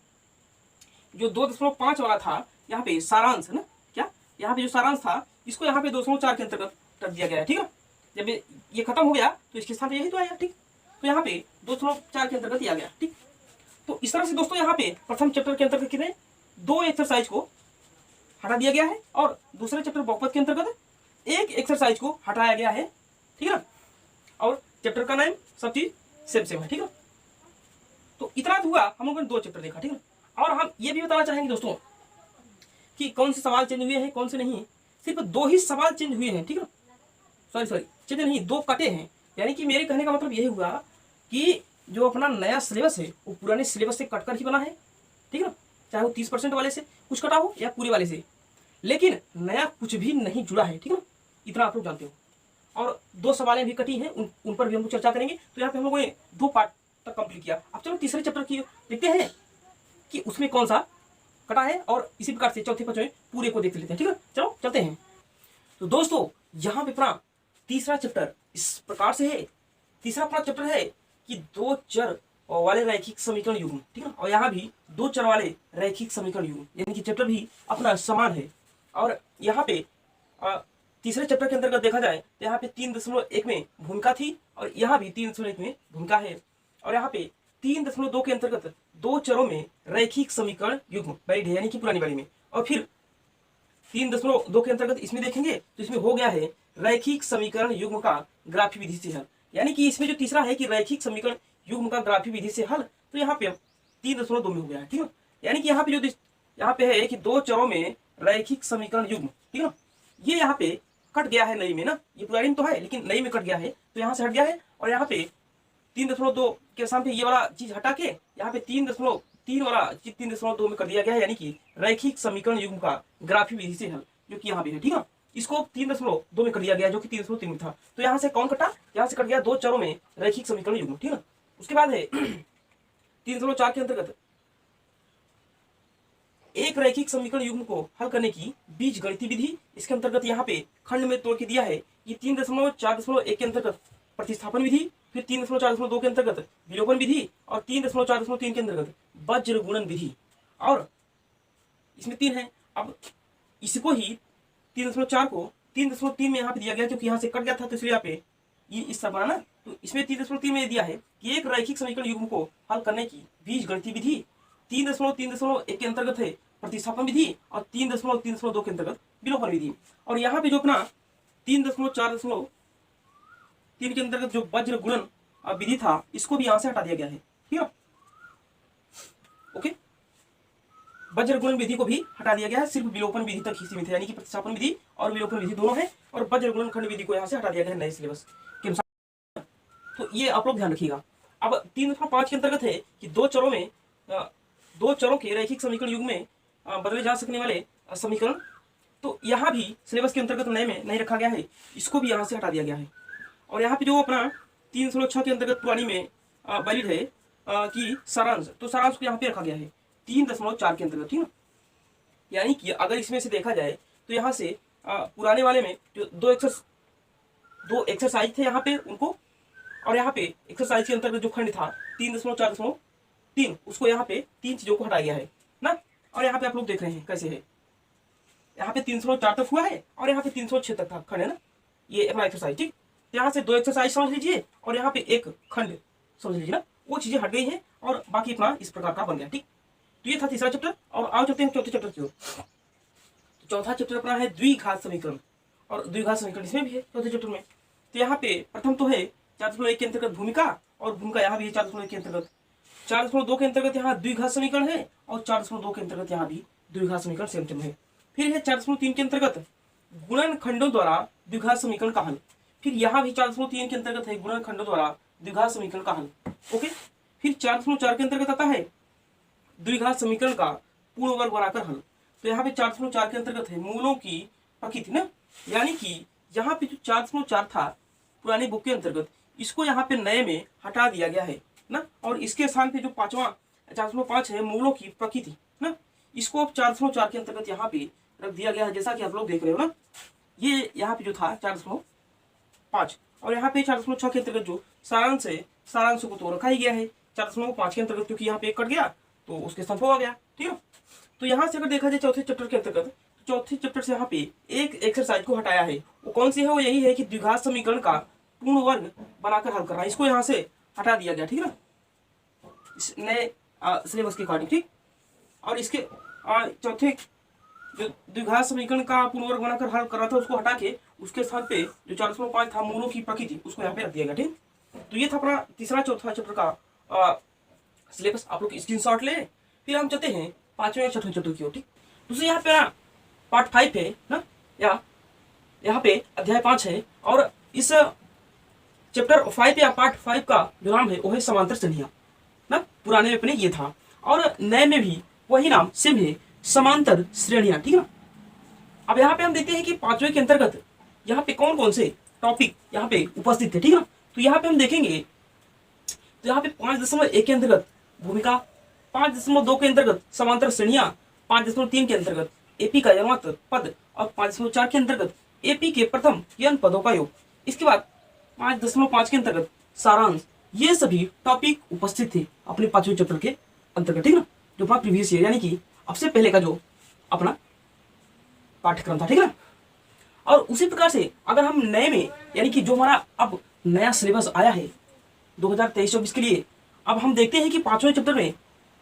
जो 2.5 वाला था यहाँ पे सारांश है ना, क्या यहाँ पे जो सारांश था इसको यहाँ पे 2.4 के अंतर्गत रख दिया गया है, ठीक है। जब ये खत्म हो गया तो इसके स्थान पे यही तो आया, ठीक। तो यहाँ पे 2.4 के अंतर्गत ही आ गया, ठीक। तो इस तरह से दोस्तों यहाँ पे प्रथम चैप्टर के अंतर्गत कितने 2 एक्सरसाइज को हटा दिया गया है, और दूसरे चैप्टर बहुपद के अंतर्गत 1 एक्सरसाइज को हटाया गया है, ठीक है ना। और चैप्टर का नाम सब चीज सेम सेम है, ठीक है। तो इतना हुआ, हम लोगों ने 2 चैप्टर देखा, ठीक है। और हम ये भी बताना चाहेंगे दोस्तों कि कौन से सवाल चेंज हुए हैं कौन से नहीं। सिर्फ 2 ही सवाल चेंज हुए हैं, ठीक है। सॉरी चेंज नहीं, 2 कटे हैं। यानी कि मेरे कहने का मतलब यही हुआ कि जो अपना नया सिलेबस है वो पुराने सिलेबस से कटकर ही बना है, ठीक है ना। चाहे वो 30% वाले से कुछ कटा हो या पूरे वाले से, लेकिन नया कुछ भी नहीं जुड़ा है, ठीक है ना। इतना आप लोग जानते हो। और 2 सवालें भी कटी हैं, उन पर भी हम लोग चर्चा करेंगे। तो यहाँ पे हम लोगों ने 2 पार्ट तक कंप्लीट किया। अब चलो तीसरे चैप्टर की देखते हैं कि उसमें कौन सा कटा है, और इसी प्रकार से चौथे पांचवें पूरे को देख लेते हैं, ठीक है। चलो चलते हैं। तो दोस्तों यहाँ पे अपना तीसरा चैप्टर इस प्रकार से है। तीसरा अपना चैप्टर है कि 2 चर वाले रैखिक समीकरण युग्म, ठीक है। और यहाँ भी 2 चर वाले रैखिक समीकरण युग्म, यानी कि चैप्टर भी अपना समान है। और यहाँ पे तीसरे चैप्टर के अंतर्गत देखा जाए तो यहाँ पे 3.1 में भूमिका थी, और यहाँ भी 3.1 में भूमिका है। और यहाँ पे 3.2 के अंतर्गत 2 चरों में रैखिक समीकरण युग्म बैरिड है, यानी कि पुरानी वाली में। और फिर 3.2 के अंतर्गत इसमें देखेंगे तो इसमें हो गया है रैखिक समीकरण युग्म का ग्राफी विधि से हल, यानी कि इसमें जो तीसरा है कि रैखिक समीकरण युग्म का ग्राफी विधि से हल, तो यहाँ पे 3.2 में हो गया है, ठीक है। यानी कि यहाँ पे जो यहाँ पे है कि 2 चरों में रैखिक समीकरण युग्म, ठीक है ना, ये यहाँ पे कट गया है नई में ना, ये पुरानी में तो है लेकिन नई में कट गया है, तो यहाँ से हट गया है। और यहाँ पे 3.2 के सामने ये वाला चीज हटा के यहाँ पे 3.3 वाला चीज 3.2 में कर दिया गया है, यानी कि रैखिक समीकरण युग्म का ग्राफी विधि से हल, जो कि यहाँ पे है, ठीक है। इसको 3.2 में कर दिया गया जो कि 3.3 में था। तो यहाँ से कौन कटा, यहाँ से कट गया 2 चरों में रैखिक समीकरण युग्म, ठीक है। उसके बाद है 3.4 के अंतर्गत एक रैखिक समीकरण युग्म को हल करने की बीज गणितीय विधि। इसके अंतर्गत यहाँ पे खंड में तोड़ के दिया है कि 3.4.1 के अंतर्गत प्रतिस्थापन विधि, फिर 3.4.2 के अंतर्गत विलोपन विधि, और 3.4.3 के अंतर्गत वज्र गुणन विधि। और इसमें 3 है। अब इसको ही 3.4 को 3.3 में यहाँ पे दिया गया, क्योंकि यहाँ से कट गया था तो इसलिए यहाँ पे ये इस तरह बना ना। तो इसमें 3.3 में दिया है कि एक रैखिक समीकरण युग्म को हल करने की बीज गणितीय विधि। 3.3.1 के अंतर्गत है प्रतिस्थापन विधि, और 3.3.2 के अंतर्गत विलोपन विधि। और यहाँ पे जो अपना 3.4.3 के अंतर्गत जो वज्र गुणन विधि था, इसको भी यहाँ से हटा दिया गया है, ठीक है। ओके, वज्र गुणन विधि को भी हटा दिया गया है, सिर्फ विलोपन विधि तक ही सीमित है, यानी कि प्रतिस्थापन विधि और विलोपन विधि दोनों है। और वज्र गुणन खंड विधि को यहाँ से हटा दिया गया है नए सिलेबस के अनुसार। तो ये आप लोग ध्यान रखिएगा। अब 3.5 के अंतर्गत है कि 2 चरों के रैखिक समीकरण युग्म में बदले जा सकने वाले समीकरण, तो यहाँ भी सिलेबस के अंतर्गत नए में नहीं रखा गया है, इसको भी यहाँ से हटा दिया गया है। और यहाँ पे जो अपना 3.6 के अंतर्गत पुरानी में वैलिड है कि सारांश, तो सारांश को यहाँ पे रखा गया है 3.4 के अंतर्गत, ठीक है। यानी कि अगर इसमें से देखा जाए तो यहाँ से पुराने वाले में जो 2 एक्सरसाइज थे यहाँ पे उनको, और यहाँ पे एक्सरसाइज के अंतर्गत जो खंड था 3.4.3, उसको यहाँ पे 3 चीजों को हटाया गया है ना। और यहाँ पे आप लोग देख रहे हैं कैसे है, यहाँ पे 304 तक हुआ है और यहाँ पे 306 तक था खंड है ना, ये अपना एक्सरसाइज, ठीक। यहाँ से 2 एक्सरसाइज समझ लीजिए और यहाँ पे 1 खंड समझ लीजिए ना, वो चीजें हट गई हैं और बाकी अपना इस प्रकार का बन गया, ठीक। तो ये था तीसरा चैप्टर। और आओ चलते हैं चौथे चैप्टर की ओर। चौथा चैप्टर अपना है द्विघात समीकरण, और द्विघात समीकरण इसमें भी है चौथे चैप्टर में। तो यहाँ पे प्रथम तो है 4.1 के अंतर्गत भूमिका, और भूमिका यहाँ भी है 4.1 के अंतर्गत। 4.2 के अंतर्गत यहाँ द्विघात समीकरण है, और 4.2 के अंतर्गत यहाँ भी द्विघात समीकरण सेम है। फिर है 4.3 के अंतर्गत गुणन खंडों द्वारा द्विघात समीकरण का हल। फिर यहाँ भी 4.3 के अंतर्गत है गुणन खंडों द्वारा द्विघात समीकरण का हल। ओके, फिर 4.4 के अंतर्गत आता है द्विघात समीकरण का पूर्ण वर्ग बनाकर हल। तो यहाँ पे 4.4 के अंतर्गत है मूलों की प्रकृति ना, यानी कि यहाँ पे जो 4.4 था पुरानी बुक के अंतर्गत, इसको यहाँ पे नए में हटा दिया गया है ना, और इसके स्थान पे जो 4.5 है मूलों की प्रकृति ना, इसको अब 4.4 के अंतर्गत यहाँ पे रख दिया गया है, जैसा कि आप लोग देख रहे हो ना। ये यहाँ पे जो था 4.5 और यहाँ पे 4.6 के अंतर्गत जो सारांश है, सारांश को तो रखा ही गया है 4.5 के अंतर्गत, क्योंकि यहाँ पे एक कट गया तो उसके स्थान पर आ गया, ठीक है। तो यहाँ से अगर देखा जाए चौथे चैप्टर के अंतर्गत, तो चौथे चैप्टर से यहाँ पे एक एक्सरसाइज को हटाया है। वो कौन सी है? वो यही है कि द्विघात समीकरण का पूर्ण वर्ग बनाकर हल करना, इसको यहाँ से हटा दिया गया, ठीक है ना, इस नए सिलेबस के अकॉर्डिंग, ठीक। और इसके चौथे जो द्विघात समीकरण का पूर्ण वर्ग बनाकर हल कर रहा था उसको हटा के उसके स्थान पे जो 4.5 था मूलों की प्रकृति, उसको यहाँ पे रख दिया गया, ठीक। तो ये था अपना तीसरा चौथा चैप्टर का सिलेबस। आप लोग स्क्रीनशॉट ले, फिर हम चलते हैं पांचवें और छठवें चैप्टर की ओर, ठीक। दूसरे यहाँ पे ना पार्ट 5 है ना, या यहाँ पे अध्याय 5 है, और इस चैप्टर 5 या पार्ट 5 का जो नाम है वो है समांतर श्रेणियां ना। पुराने में अपने ये था और नए में भी वही नाम सेम है, समांतर श्रेणियां, ठीक है ना। अब यहाँ पे हम देखते हैं कि पांचवें के अंतर्गत यहाँ पे कौन कौन से टॉपिक यहाँ पे उपस्थित है, ठीक है ना। तो यहाँ पे हम देखेंगे तो यहाँ पे 5.1 के अंतर्गत भूमिका, 5.2 के अंतर्गत समांतर श्रेणियां, 5.3 के अंतर्गत एपी का जन्मांतर पद, और 5.4 के अंतर्गत एपी के प्रथम n पदों का योग। इसके बाद 5.5 के अंतर्गत सारांश। ये सभी टॉपिक उपस्थित थे अपने पांचवें चैप्टर के अंतर्गत, ठीक है ना, जो अपना प्रीवियस ईयर यानी कि अब से पहले का जो अपना पाठ्यक्रम था, ठीक है ना। और उसी प्रकार से अगर हम नए में यानी कि जो हमारा अब नया सिलेबस आया है 2023-24 के लिए, अब हम देखते हैं कि पांचवें चैप्टर में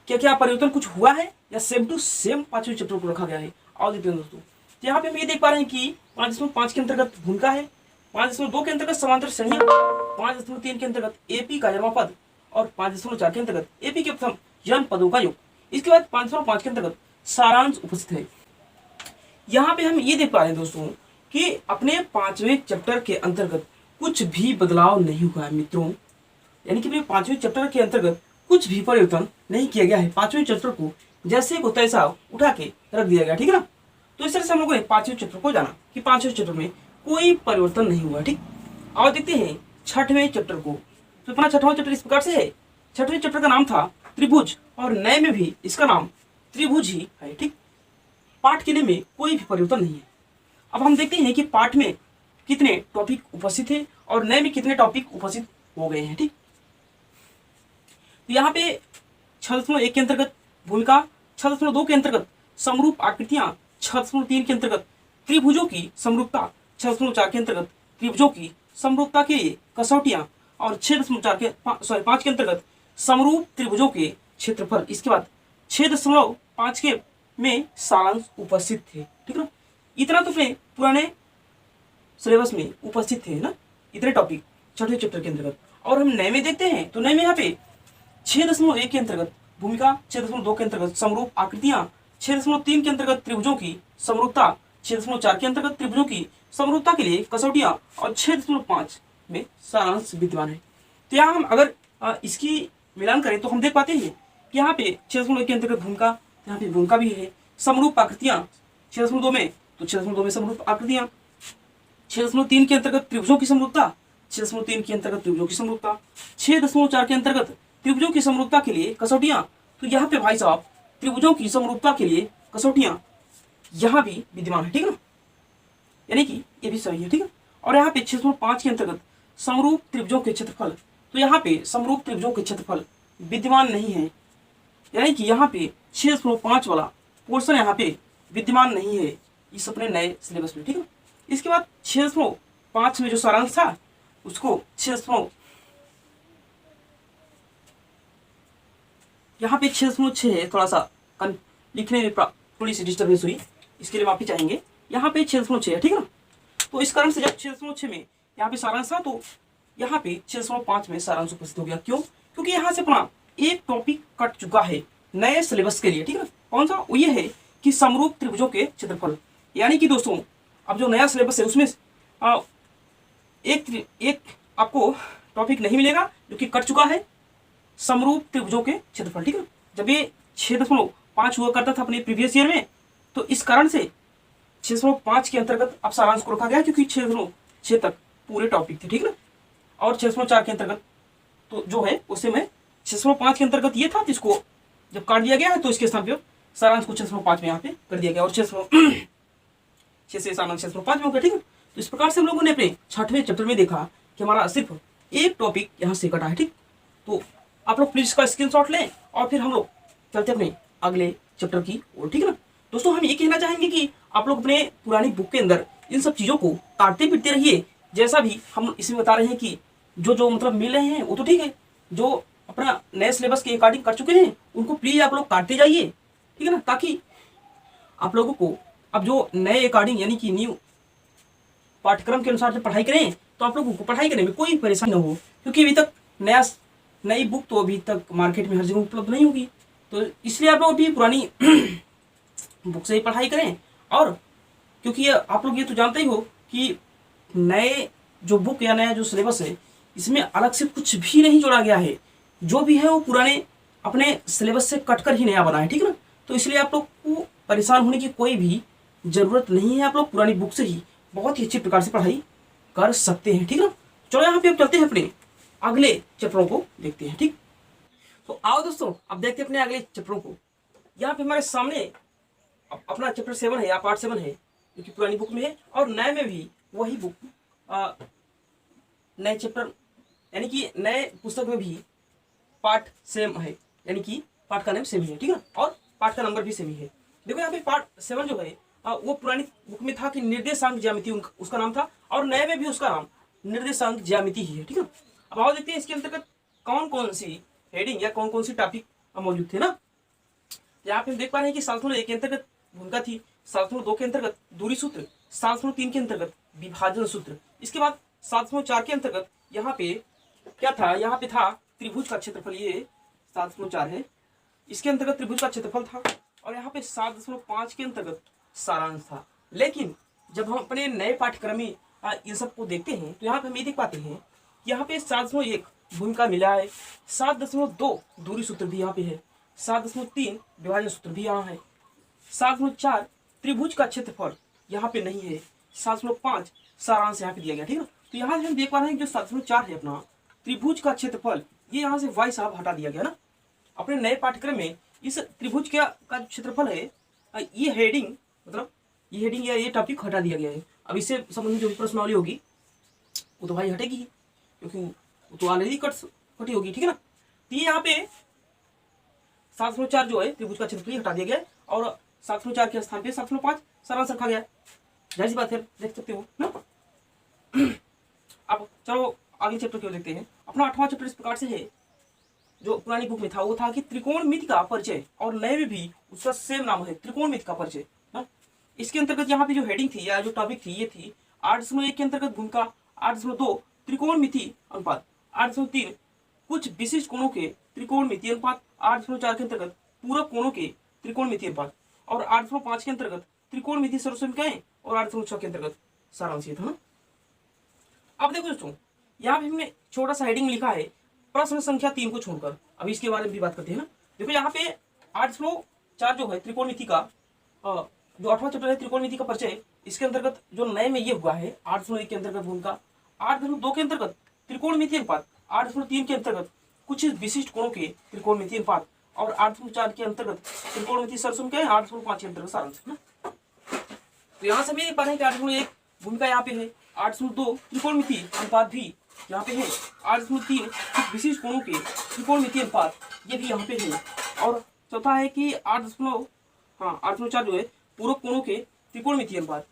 क्या क्या परिवर्तन कुछ हुआ है या सेम टू सेम पांचवें चैप्टर को रखा गया है। और देखते हैं दोस्तों, तो यहाँ पे हम ये देख पा रहे हैं कि 5.5 के अंतर्गत भूमिका है, 5.2 के अंतर्गत समांतर श्रेणियां, 5.3 के अंतर्गत एपी का जन्मपद, और 5.4 के अंतर्गत एपी के प्रथम n पदों का योग। इसके बाद 5.5 के अंतर्गत सारांश उपस्थित है। यहाँ पे हम ये देख पा रहे हैं दोस्तों कि अपने पांचवें चैप्टर के अंतर्गत कुछ भी बदलाव नहीं हुआ है मित्रों, यानी कि अपने पांचवें चैप्टर के अंतर्गत कुछ भी परिवर्तन नहीं किया गया है। पांचवें चैप्टर को जैसे को तैसा उठा के रख दिया गया, ठीक है ना। तो इस तरह से हम लोगों ने पांचवें चैप्टर को जाना कि पांचवें चैप्टर में कोई परिवर्तन नहीं हुआ, ठीक। और देखते हैं छठवें चैप्टर को। तो अपना छठवां चैप्टर इस प्रकार से है। छठवें चैप्टर का नाम था त्रिभुज, और नए में भी इसका नाम त्रिभुज ही है, ठीक। पाठ के लिए में कोई भी परिवर्तन नहीं है। अब हम देखते हैं कि पाठ में कितने टॉपिक उपस्थित है और नए में कितने टॉपिक उपस्थित हो गए हैं, ठीक। तो यहाँ पे 6.1 के अंतर्गत भूमिका, 6.2 के अंतर्गत समरूप आकृतियां, 6.3 के अंतर्गत त्रिभुजों की समरूपता, 6.4 के अंतर्गत त्रिभुजों की समरूपता के लिए कसौटियां, और 5 के अंतर्गत समरूप त्रिभुजों के क्षेत्रफल। इसके बाद 6.5 के में सारांश उपस्थित थे, ठीक है। इतना तो अपने पुराने सिलेबस में उपस्थित थे ना, इतने टॉपिक छठे चैप्टर के अंतर्गत। और हम नए में देखते हैं तो नए में यहाँ पे 6.1 के अंतर्गत भूमिका, 6.2 के अंतर्गत समरूप आकृतियां, 6.3 के अंतर्गत त्रिभुजों की समरूपता, 6.4 के अंतर्गत त्रिभुजों की समरूपता के लिए कसौटियां, और 6.5 में सारांश विद्यमान है। तो यहाँ हम अगर इसकी मिलान करें तो हम देख पाते हैं कि यहाँ पे 6.1 के अंतर्गत भूमिका, यहाँ पे भूमिका भी है, समरूप आकृतियां 6.2 में, तो 6.2 में समरूप आकृतियां, 6.3 के अंतर्गत त्रिभुजों की समरूपता, 6.3 के अंतर्गत त्रिभुजों की समरूपता, 6.4 के अंतर्गत त्रिभुजों की समरूपता के लिए कसौटियां। तो यहाँ पे भाई साहब त्रिभुजों की समरूपता के लिए कसौटियां यहाँ भी विद्यमान है, ठीक है ना, यानी कि ये भी सही है, ठीक है। और यहाँ पे 6.5 के अंतर्गत समरूप त्रिभुजों के क्षेत्रफल, तो यहाँ पे समरूप त्रिभुजों के क्षेत्रफल विद्यमान नहीं है, यानी कि यहाँ पे 6.5 वाला पोर्शन यहाँ पे विद्यमान नहीं है इस अपने नए सिलेबस में, ठीक है। इसके बाद 6.5 में जो सारांश था उसको 6 यहाँ पे 6.6 है, थोड़ा सा लिखने में थोड़ी सी डिस्टर्बेंस हुई, इसके लिए माफी चाहेंगे। यहाँ पे 6.6 है, ठीक है ना। तो इस कारण से जब 6.6 में यहाँ पे सारांश था तो यहाँ पे 6.5 में सारांश उपस्थित हो गया। क्यों? क्योंकि यहाँ से अपना एक टॉपिक कट चुका है नए सिलेबस के लिए, ठीक है ना। कौन सा? वो ये है कि समरूप त्रिभुजों के क्षेत्रफल, यानी कि दोस्तों अब जो नया सिलेबस है उसमें एक आपको टॉपिक नहीं मिलेगा जो कि कट चुका है, समरूप त्रिभुजों के क्षेत्रफल, ठीक है। जब ये 6.5 हुआ करता था अपने प्रीवियस ईयर में, तो इस कारण से 6.5 के अंतर्गत अब सारांश को रखा गया, क्योंकि 6.6 तक पूरे टॉपिक थे, ठीक ना। और 6.4 के अंतर्गत तो जो है उससे मैं 6.5 के अंतर्गत ये था, जिसको जब काट दिया गया है तो इसके स्थान पे सारांश को 6.5 में यहाँ पे कर दिया गया, और 6 से सारांश 6.5 में हो गया, ठीक है। तो इस प्रकार से हम लोगों ने अपने 6वें चैप्टर में देखा कि हमारा सिर्फ एक टॉपिक यहाँ से कटा है, ठीक। तो आप लोग प्लीज इसका स्क्रीनशॉट लें और फिर हम लोग चलते अपने अगले चैप्टर की ओर, ठीक है ना। दोस्तों हम ये कहना चाहेंगे कि आप लोग अपने पुरानी बुक के अंदर इन सब चीज़ों को काटते फिरते रहिए। जैसा भी हम इसमें बता रहे हैं कि जो जो मतलब मिल रहे हैं वो तो ठीक है, जो अपना नए सिलेबस के अकॉर्डिंग कर चुके हैं उनको प्लीज आप लोग काटते जाइए, ठीक है ना, ताकि आप लोगों को अब जो नए अकॉर्डिंग यानी कि न्यू पाठ्यक्रम के अनुसार से पढ़ाई करें तो आप लोगों को पढ़ाई करने में कोई परेशानी न हो, क्योंकि अभी तक नई बुक तो अभी तक मार्केट में हर जगह उपलब्ध नहीं होगी। तो इसलिए आप लोग अभी पुरानी बुक से ही पढ़ाई करें। और क्योंकि आप लोग ये तो जानते ही हो कि नए जो बुक या नया जो सिलेबस है इसमें अलग से कुछ भी नहीं जोड़ा गया है, जो भी है वो पुराने अपने सिलेबस से कटकर ही नया बना है, ठीक है ना। तो इसलिए आप लोग को परेशान होने की कोई भी ज़रूरत नहीं है, आप लोग पुरानी बुक से ही बहुत ही अच्छी प्रकार से पढ़ाई कर सकते हैं, ठीक है ना। चलो यहाँ पे अब चलते हैं अपने अगले चैप्टरों को देखते हैं, ठीक। तो आओ दोस्तों अब देखते हैं अपने अगले चैप्टरों को। यहाँ पे हमारे सामने अपना चैप्टर 7 है या पार्ट 7 है, जो कि पुरानी बुक में है, और नए में भी वही बुक नए चैप्टर यानी कि नए पुस्तक में भी पार्ट सेम है, यानी कि पार्ट का नाम सेम ही है, ठीक है, और पार्ट का नंबर भी सेम ही है। देखो यहाँ पे पार्ट 7 जो है वो पुरानी बुक में था कि निर्देशांक ज्यामिति उसका नाम था, और नए में भी उसका नाम निर्देशांक ज्यामिति ही है, ठीक है। अब आओ देखते हैं इसके अंतर्गत कौन कौन सी हेडिंग या कौन कौन सी टॉपिक मौजूद थे ना। यहाँ पे हम देख पा रहे हैं कि 7.1 के अंतर्गत भूमिका थी, 7.2 के अंतर्गत दूरी सूत्र, 7.3 के अंतर्गत विभाजन सूत्र, इसके बाद 7.4 के अंतर्गत यहाँ पे क्या था, यहाँ पे था त्रिभुज का क्षेत्रफल, ये 7.4 है, इसके अंतर्गत त्रिभुज का क्षेत्रफल था, और यहाँ पे 7.5 के अंतर्गत सारांश था। लेकिन जब हम अपने नए पाठ्यक्रम में इन सबको देखते हैं तो यहाँ पे हम ये देख पाते हैं कि यहाँ पे 7.1 भूमिका मिला है, 7.2 दूरी सूत्र भी यहाँ पे है, 7.3 विभाजन सूत्र भी यहाँ है, 7.4 त्रिभुज का क्षेत्रफल यहाँ पे नहीं है, 7.5 सारांश यहाँ पे दिया गया, ठीक है। तो यहाँ से हम देख पा रहे हैं कि जो 7.4 है अपना त्रिभुज का क्षेत्रफल, ये यहाँ से वाई साहब हटा दिया गया ना। अपने नए पाठ्यक्रम में इस त्रिभुज का क्षेत्रफल है, ये हेडिंग मतलब ये हेडिंग या ये टॉपिक हटा दिया गया है। अब इससे संबंधित जो भी प्रश्नावली होगी वो तो भाई हटेगी, क्योंकि वो तो ऑलरेडी कटी होगी, ठीक है ना। तो ये यहाँ पे 7.4 जो है त्रिभुज का क्षेत्रफल हटा दिया गया है, और 7.4 के स्थान पे 7.5 सारांश रखा गया है। जाहिर सी बात है, देख सकते हो ना। अब चलो अगले चैप्टर को देखते हैं। अपना 8वां चैप्टर इस प्रकार से है, जो पुरानी बुक में था वो था कि त्रिकोणमिति का परिचय, और नए में भी उसका सेम नाम है, त्रिकोणमिति का परिचय ना। इसके अंतर्गत यहाँ पे जो हेडिंग थी या जो टॉपिक थी ये थी 8.1 के अंतर्गत भूमिका, 8.2 त्रिकोणमिति अनुपात, 8.3 कुछ विशिष्ट कोणों के त्रिकोणमिति अनुपात, 8.4 के अंतर्गत पूरक कोणों के त्रिकोणमिति अनुपात, और 8.5 के अंतर्गत त्रिकोणमिति सर्वसमीकरण, और 8.6 के अंतर्गत सारांश था ना। अब देखो दोस्तों यहाँ पे हमने छोटा सा हेडिंग लिखा है प्रश्न संख्या 3 को छोड़कर। अब इसके बारे में भी बात करते हैं ना। देखो यहाँ पे 8.4 जो है त्रिकोणमिति का जो 8वां चैप्टर है त्रिकोणमिति का परिचय, इसके अंतर्गत जो नए में ये हुआ है 8.1 के अंतर्गत भूमिका, 8.2 के अंतर्गत त्रिकोणमिति अनुपात, 8.3 के अंतर्गत कुछ विशिष्ट कोणों के त्रिकोणमिति अनुपात, और 8.4 के अंतर्गत त्रिकोणमिति सर्वसमीकरण, 8.5 के अंतर्गत सारांश ना। तो यहाँ से भी देख पा रहे हैं कि 8.1 भूमिका यहाँ पे है, 8.2 त्रिकोणमिति अनुपात भी यहाँ पे है, 8.3 कुछ विशिष्ट कोणों के त्रिकोणमिति अनुपात ये भी यहाँ पे है, और चौथा है कि 8.4 जो है पूरक कोणों के त्रिकोणमिति अनुपात।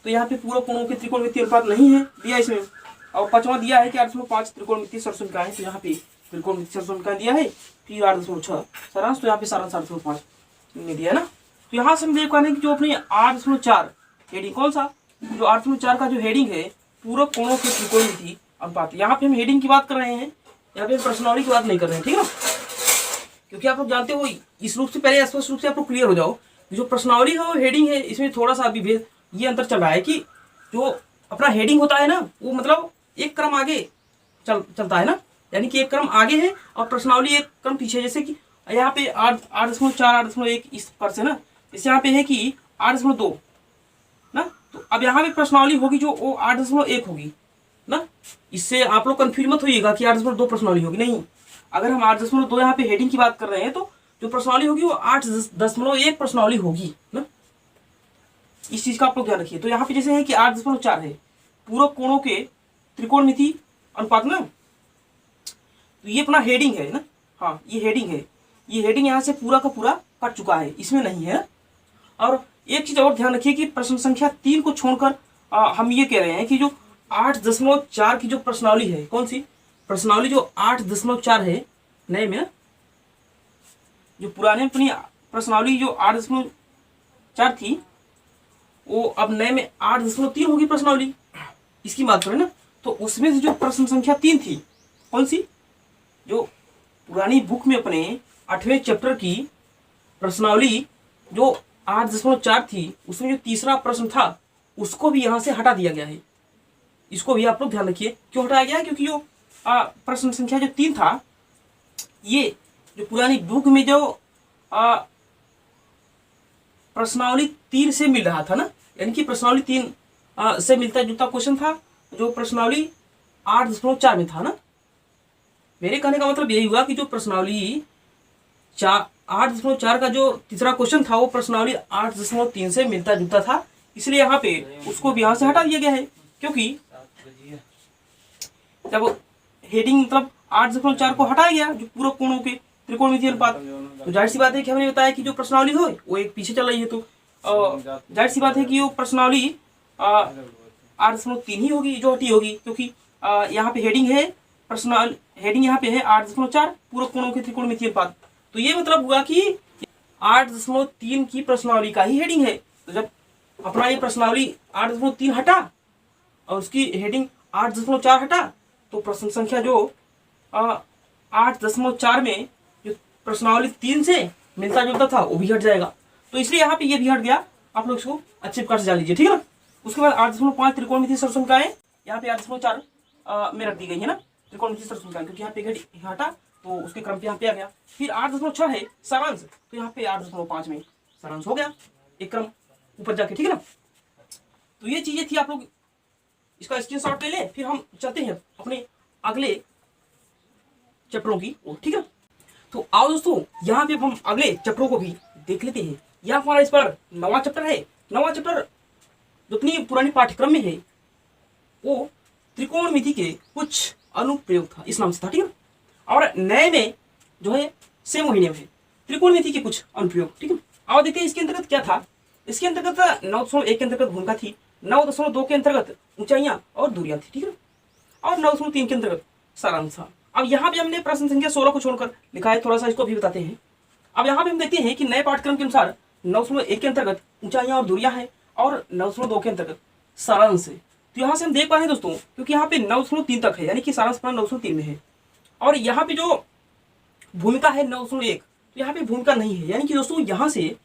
तो यहाँ पे पूरक कोणों के त्रिकोणमिति अनुपात नहीं है दिया इसमें, और 5वां दिया है कि 8.5 त्रिकोणमिति सर्वसमीकरण, तो यहाँ पे त्रिकोणमिति सर्वसमीकरण दिया है, फिर 8.6 सारांश, तो यहाँ पे सारांश 8.5 ने दिया ना। तो यहाँ से हम देख पा रहे हैं कि जो अपनी 8.4 हेडिंग कौन सा, जो 8.4 का जो हेडिंग है पूरक कोणों के त्रिकोणमिति अनुपात, यहाँ पे हम हेडिंग की बात कर रहे हैं, यहाँ पे प्रश्नावली की बात नहीं कर रहे हैं, ठीक है ना। क्योंकि आप लोग जानते हो इस रूप से पहले स्पष्ट रूप से आप लोग क्लियर हो जाओ, जो प्रश्नावली है वो हेडिंग है, इसमें थोड़ा सा अभी ये अंतर चल रहा है कि जो अपना हेडिंग होता है ना वो मतलब एक क्रम आगे चलता है ना, यानी कि एक क्रम आगे है और प्रश्नावली एक क्रम पीछे। जैसे कि यहाँ पे 8.4 8.1 इस पर से ना, इस यहाँ पे है कि 8.2 ना, तो अब यहाँ पे प्रश्नावली होगी जो वो 8.1 होगी ना। इससे आप लोग कंफ्यूज मत होइएगा कि 8.2 प्रश्नावली होगी, नहीं। अगर हम 8.2 यहाँ पे हेडिंग की बात कर रहे हैं तो जो प्रश्नावली होगी वो 8.1 प्रश्नावली होगी ना। इस चीज का आप लोग ध्यान रखिए। तो यहाँ पे जैसे है कि 8.4 है पूरक कोणों के त्रिकोणमिति अनुपात ना, तो ये अपना हेडिंग है ना। हाँ ये हेडिंग है, ये हेडिंग यहाँ से पूरा का पूरा कट चुका है, इसमें नहीं है। और एक चीज और ध्यान रखिए कि प्रश्न संख्या 3 को छोड़कर हम ये कह रहे हैं कि जो 8.4 की जो प्रश्नावली है, कौन सी प्रश्नावली जो 8.4 है नए में, जो पुराने अपनी प्रश्नावली जो 8.4 थी वो अब नए में 8.3 होगी प्रश्नावली, इसकी बात करें ना। तो उसमें से जो प्रश्न संख्या 3 थी, कौन सी, जो पुरानी बुक में अपने 8वें चैप्टर की प्रश्नावली जो 8.4 थी, उसमें जो तीसरा प्रश्न था उसको भी यहाँ से हटा दिया गया है। इसको भी आप लोग ध्यान रखिए क्यों हटाया गया है, क्योंकि जो प्रश्न संख्या जो 3 था, ये जो पुरानी बुक में जो प्रश्नावली 3 से मिल रहा था ना, यानी कि प्रश्नावली 3 से मिलता जुलता क्वेश्चन था जो प्रश्नावली 8.4 में था ना। मेरे कहने का मतलब यही हुआ कि जो प्रश्नावली 8.4 का जो तीसरा क्वेश्चन था वो प्रश्नावली 8.3 से मिलता जुलता था, इसलिए यहाँ पे उसको भी यहाँ से हटा दिया गया है। क्योंकि जब हेडिंग मतलब 8.4 को हटाया गया जो पूरक कोणों के त्रिकोणमिति अनुपात, तो जाहिर सी बात है कि हमने बताया कि जो प्रश्नावली हो वो एक पीछे चल रही है, तो जाहिर सी बात है कि वो प्रश्नावली 8.3 ही होगी जो हटी होगी, क्योंकि यहाँ पे हेडिंग है प्रश्नावली, हेडिंग यहाँ पे है 8.4 पूरक कोणों के त्रिकोणमिति अनुपात। तो ये मतलब हुआ कि 8.3 की प्रश्नावली का ही हेडिंग है। तो जब अपना ये प्रश्नावली 8.3 हटा और उसकी हेडिंग 8.4 हटा, तो प्रश्न संख्या जो 8.4 में जो प्रश्नावली 3 से मिलता जुलता था वो भी हट जाएगा। तो इसलिए यहाँ पे ये भी हट गया, आप लोग इसको अच्छे प्रकार से जान लीजिए, ठीक है ना। उसके बाद 8.5 त्रिकोणमिति सरसंख्याएं यहाँ पे 8.4 में रख दी गई है ना, त्रिकोणमिति सरसंख्याएं, क्योंकि यहाँ पे हटा तो उसके क्रम पे यहाँ पे आ गया। फिर 8.6 है सारांश, तो यहाँ पे 8.5 में सारांश हो गया एक क्रम ऊपर जाके, ठीक है ना। तो ये चीजें थी, आप लोग इसका स्क्रीनशॉट ले ले, फिर हम चलते हैं अपने अगले चैप्टरों की ओर, ठीक है। तो आओ दोस्तों यहाँ पे हम अगले चैप्टरों को भी देख लेते हैं। यह हमारा इस पर 9वां चैप्टर है। 9वां चैप्टर जो अपनी पुरानी पाठ्यक्रम में है वो त्रिकोणमिति के कुछ अनुप्रयोग था, इस नाम से था, ठीक है। और नए में जो है सेम महीने में है त्रिकोणमिति के कुछ अनुप्रयोग, ठीक है। आओ देखते हैं इसके अंतर्गत क्या था। इसके अंतर्गत 9.1 के अंतर्गत भूमिका थी, 9.2 के अंतर्गत ऊंचाइयां और दूरियां थी, ठीक है, और 9.3 के अंतर्गत सारांश था। अब यहाँ पे हमने प्रश्न संख्या 16 को छोड़कर लिखा है, थोड़ा सा इसको भी बताते हैं। अब यहाँ पे हम देखते हैं कि नए पाठ्यक्रम के अनुसार 9.1 के अंतर्गत ऊंचाइयां और दूरियां है और 9.2 के अंतर्गत सारांश है। तो यहाँ से हम देख पा रहे हैं दोस्तों, क्योंकि यहाँ पे 9.3 तक है, यानी कि सारांश अपना 9.3 में है, और यहाँ पे जो भूमिका है 9.1, तो यहाँ पे भूमिका नहीं है, यानी कि दोस्तों यहाँ से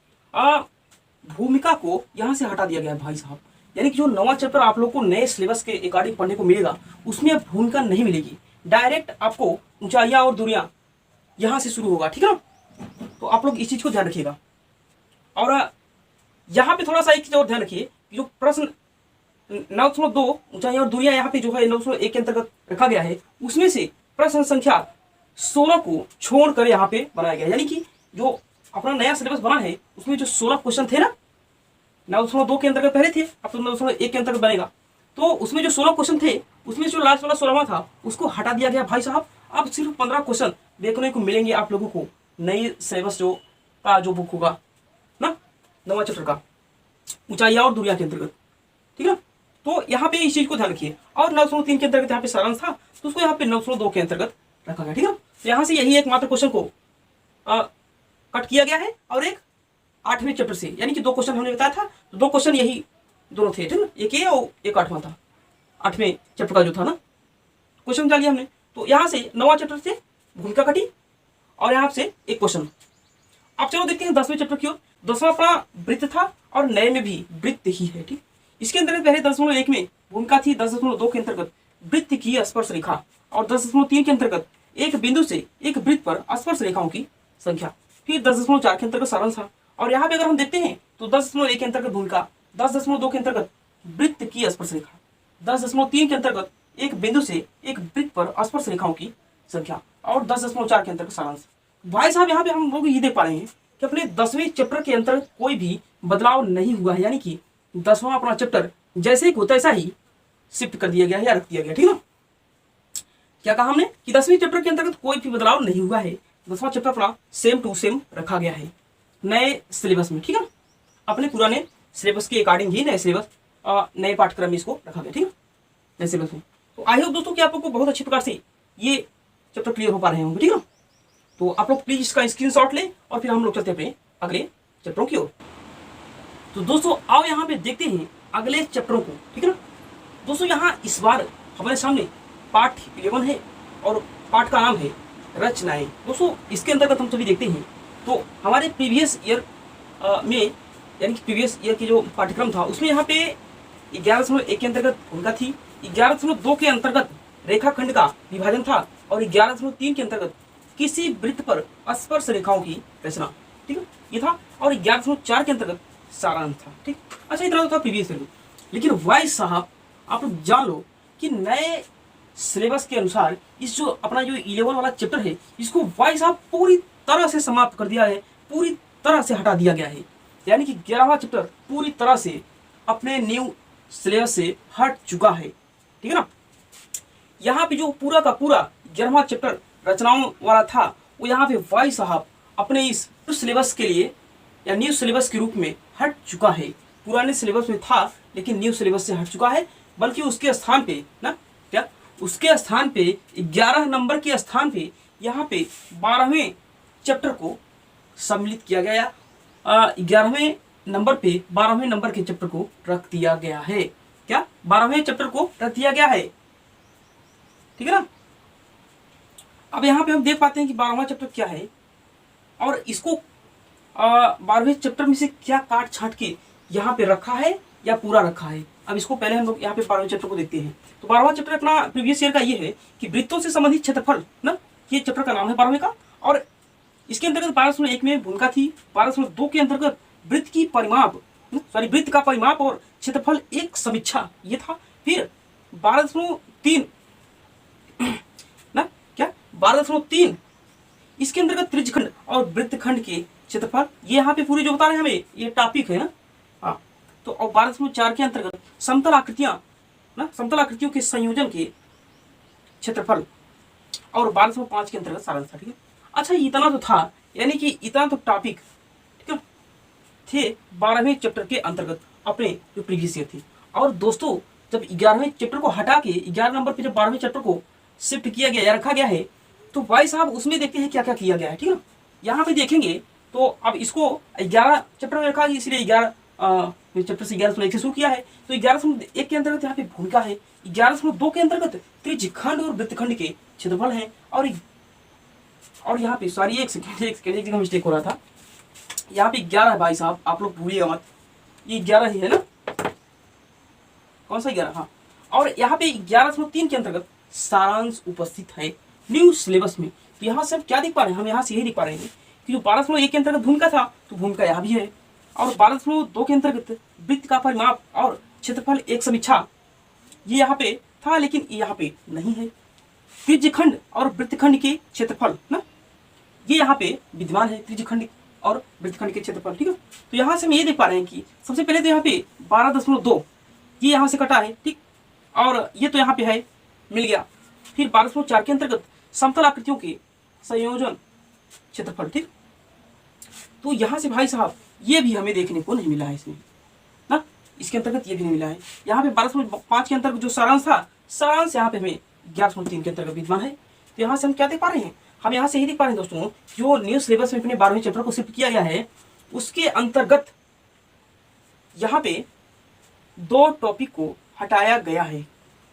भूमिका को यहाँ से हटा दिया गया है भाई साहब। यानी कि जो 9वां चैप्टर आप लोग को नए सिलेबस के अकॉर्डिंग पढ़ने को मिलेगा उसमें भूमिका नहीं मिलेगी, डायरेक्ट आपको ऊंचाइयां और दूरियां यहाँ से शुरू होगा, ठीक है ना। तो आप लोग इस चीज को ध्यान रखिएगा। और यहाँ पे थोड़ा सा एक चीज और ध्यान रखिए, जो प्रश्न 9.2 ऊंचाइयां और दूरियां यहाँ पे जो है 9.1 के अंतर्गत रखा गया है, उसमें से प्रश्न संख्या 16 को छोड़कर यहाँ पे बनाया गया, यानी कि जो अपना नया सिलेबस बना है उसमें जो 16 क्वेश्चन थे ना, 9.2 के अंतर्गत पहले थे, अब तो 9.1 के अंतर्गत बनेगा, तो उसमें जो 16 क्वेश्चन थे उसमें जो लास्ट वाला 16वां था उसको हटा दिया गया भाई साहब। अब सिर्फ 15 क्वेश्चन देखने को मिलेंगे आप लोगों को नई सिलेबस जो का जो बुक होगा ना 9वां चैप्टर का ऊंचाइयां और दूरियां के अंतर्गत, ठीक है। तो यहाँ पे इस चीज को ध्यान रखिए। और 9.3 के अंतर्गत यहाँ पे सारांश था, तो उसको यहाँ पे 9.2 के अंतर्गत रखा गया, ठीक है। तो यहाँ से यही एक मात्र क्वेश्चन को कट किया गया है, और एक 8वें चैप्टर से, यानी कि 2 क्वेश्चन हमने बताया था, तो 2 क्वेश्चन यही दोनों थे, ठीक है, एक ये और एक 8वां था, 8वें चैप्टर का जो था ना क्वेश्चन डाल लिया हमने। तो यहाँ से 9वां चैप्टर से भूमिका कटी और यहाँ से एक क्वेश्चन। अब चलो देखते हैं 10वें चैप्टर की ओर। 10वां अपना वृत्त था और नए में भी वृत्त ही है, ठीक। इसके अंतर्गत पहले 10.1 में भूमिका थी, 10.2 के अंतर्गत वृत्त की स्पर्श रेखा, और 10.3 के अंतर्गत एक बिंदु से एक वृत्त पर स्पर्श रेखाओं की संख्या। फिर 10.4 के अंतर्गत सारांश था। और यहाँ पे अगर हम देखते हैं तो 10.1 के अंतर्गत भूमिका, 10.2 के अंतर्गत वृत्त की स्पर्श रेखा। 10.3 के अंतर्गत एक बिंदु से एक वृत्त पर स्पर्श रेखाओं की संख्या और 10.4 के अंतर्गत सारांश। भाई साहब यहाँ पे हम लोग ये देख पा रहे हैं कि अपने 10वें चैप्टर के अंतर्गत कोई भी बदलाव नहीं हुआ है, यानी कि 10वां अपना चैप्टर जैसे ही होता ऐसा ही शिफ्ट कर दिया गया है या रख दिया गया। ठीक है, क्या कहा हमने कि 10वें चैप्टर के अंतर्गत कोई भी बदलाव नहीं हुआ है, 10वां चैप्टर अपना सेम टू सेम रखा गया है नए सिलेबस में। ठीक है, अपने पुराने सिलेबस के अकॉर्डिंग ही नए सिलेबस नए पाठ्यक्रम में इसको रखा गया। ठीक है, नए सिलेबस में। तो आई होप दोस्तों कि आप लोग को बहुत अच्छी प्रकार से ये चैप्टर क्लियर हो पा रहे होंगे। ठीक है, तो आप लोग प्लीज इसका स्क्रीनशॉट लें और फिर हम लोग चलते हैं अपने अगले चैप्टरों की ओर। तो दोस्तों आओ यहाँ पे देखते हैं अगले चैप्टरों को। ठीक है ना दोस्तों, यहाँ इस बार हमारे सामने पाठ 11 है और पाठ का नाम है रचनाएं। दोस्तों इसके अंतर्गत हम सभी देखते हैं तो हमारे प्रीवियस ईयर में यानी कि प्रीवियस ईयर की जो पाठ्यक्रम था उसमें यहाँ पे 11.1 के अंतर्गत भूमिका थी, 11.2 के अंतर्गत रेखाखंड का विभाजन था और 11.3 के अंतर्गत किसी वृत्त पर स्पर्श रेखाओं की रचना। ठीक है, ये था। और 11.4 के अंतर्गत सारांश था। ठीक, अच्छा इतना तो था प्रीवियस ईयर में। लेकिन भाई साहब आप लोग जान लो कि नए सिलेबस के अनुसार इस जो अपना जो 11 वाला चैप्टर है इसको भाई साहब पूरी तरह से समाप्त कर दिया है, पूरी तरह से हटा दिया गया है। यानी कि 11वां चैप्टर पूरी तरह से अपने न्यू सिलेबस से हट चुका है। ठीक है ना, यहाँ पे जो पूरा का पूरा 11वां चैप्टर रचनाओं वाला था वो यहाँ पे भाई साहब अपने इस सिलेबस के लिए या न्यू सिलेबस के रूप में हट चुका है। पुराने सिलेबस में था लेकिन न्यू सिलेबस से हट चुका है, बल्कि उसके स्थान पे ना क्या उसके स्थान पे 11 नंबर के स्थान पे यहाँ पे 12वें चैप्टर को सम्मिलित किया गया। 11वें नंबर पे 12वें नंबर के चैप्टर को रख दिया गया है। क्या 12वें चैप्टर को रख दिया गया है। ठीक है ना, अब यहाँ पे हम देख पाते हैं कि 12वां चैप्टर क्या है और इसको 12वें चैप्टर में से क्या काट छाट के यहाँ पे रखा है या पूरा रखा है। अब इसको पहले हम लोग यहाँ पे 12वें चैप्टर को देखते हैं। तो 12वां चैप्टर अपना प्रीवियस ईयर का ये है कि वृत्तों से संबंधित क्षेत्रफल ना, ये चैप्टर का नाम है 12वें का। और इसके अंतर्गत 12.1 में भूमिका थी, 12.2 के अंतर्गत वृत्त की परिमाप वृत्त का परिमाप और क्षेत्रफल एक समीक्षा ये था। फिर 12.3 ना क्या 12.3 इसके अंतर्गत त्रिज्यखंड और वृत्तखंड के क्षेत्रफल ये यहाँ पे पूरी जो बता रहे हैं हमें ये टॉपिक है ना। हाँ, तो और 12.4 के अंतर्गत समतल आकृतियां ना, समतल आकृतियों के संयोजन के क्षेत्रफल और 12.5 के अंतर्गत सारांश था। ठीक है, अच्छा इतना तो था, यानी कि इतना तो टॉपिक ठीक है थे 12वें चैप्टर के अंतर्गत अपने जो प्रीवियस ईयर थी। और दोस्तों जब 11वें चैप्टर को हटा के 11 नंबर पे जब 12वें चैप्टर को शिफ्ट किया गया या रखा गया है तो भाई साहब उसमें देखते हैं क्या क्या किया गया है। ठीक है ना, यहाँ पे देखेंगे तो अब इसको 11 चैप्टर में रखा गया, इसलिए 11 चैप्टर से 11.1 से शुरू किया है। तो 11.1 के अंतर्गत यहाँ पे भूमिका है, 11.2 के अंतर्गत त्रिज्यखंड और वृत्तखंड के क्षेत्रफल है। और यहाँ पे सॉरी एक सेकंड एक जगह मिस्टेक हो रहा था, यहाँ पे 11 है भाई साहब, आप लोग भूलिएगा मत, ये 11 ही है ना, कौन सा 11। हाँ, और यहाँ पे 11.3 के अंतर्गत सारांश उपस्थित है न्यू सिलेबस में। तो यहाँ से हम क्या देख पा रहे हैं, हम यहाँ से यही देख पा रहे हैं कि जो 12.1 के अंतर्गत भूमिका था तो भूमिका यहाँ भी है, और 12.2 के अंतर्गत वृत्त का परिमाप और क्षेत्रफल एक समीक्षा ये यहाँ पे था लेकिन यहाँ पे नहीं है। त्रिज्यखंड और वृत्तखंड के क्षेत्रफल ना ये यहाँ पे विद्यमान है, त्रिज्यखंड और वृत्तखंड के क्षेत्रफल। ठीक है, तो यहाँ से हम ये देख पा रहे हैं कि सबसे पहले तो यहाँ पे 12.2 ये यहाँ से कटा है। ठीक, और ये तो यहाँ पे है मिल गया। फिर 12.4 के अंतर्गत समतल आकृतियों के संयोजन क्षेत्रफल। ठीक, तो यहाँ से भाई साहब ये भी हमें देखने को नहीं मिला है इसमें ना, इसके अंतर्गत ये भी नहीं मिला है। यहाँ पे 12.5 के अंतर्गत जो सारांश था, सारांश यहाँ पे हमें 11.3 के अंतर्गत विद्यमान है। तो यहाँ से हम क्या देख पा रहे हैं, हम यहाँ से यही देख पा रहे हैं दोस्तों, जो न्यू सिलेबस में अपने 12वें चैप्टर को शिफ्ट किया गया है उसके अंतर्गत यहाँ पे 2 टॉपिक को हटाया गया है।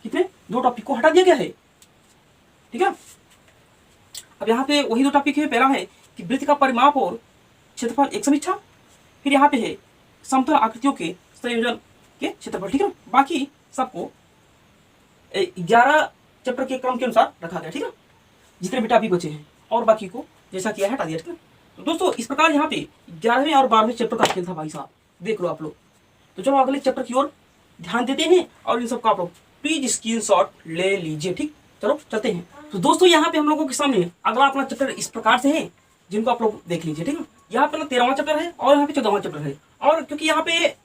कितने 2 टॉपिक को हटा दिया गया है। ठीक है, अब यहाँ पे वही 2 टॉपिक है। पहला है कि वृत्त का परिमाप और क्षेत्रफल एक समीक्षा, फिर यहाँ पे है समतल आकृतियों के संयोजन के क्षेत्रफल। ठीक है, बाकी सबको 11 चैप्टर के क्रम के अनुसार रखा गया। ठीक है, जितने भी टॉपिक बचे हैं और बाकी को जैसा किया है हटा दिया। ठीक है, तो दोस्तों इस प्रकार यहाँ पे 11वें और 12वें चैप्टर का खेल था भाई साहब, देख लो आप लोग। तो चलो अगले चैप्टर की ओर ध्यान देते हैं और इन सबका आप लोग प्लीज स्क्रीनशॉट ले लीजिए। ठीक, चलो चलते हैं। तो दोस्तों यहाँ पे हम लोगों के सामने अगला अपना चैप्टर इस प्रकार से है, जिनको आप लोग देख लीजिए। ठीक है, यहाँ पे 13वां चैप्टर है और यहाँ पे 14वां चैप्टर है, और क्योंकि यहाँ पे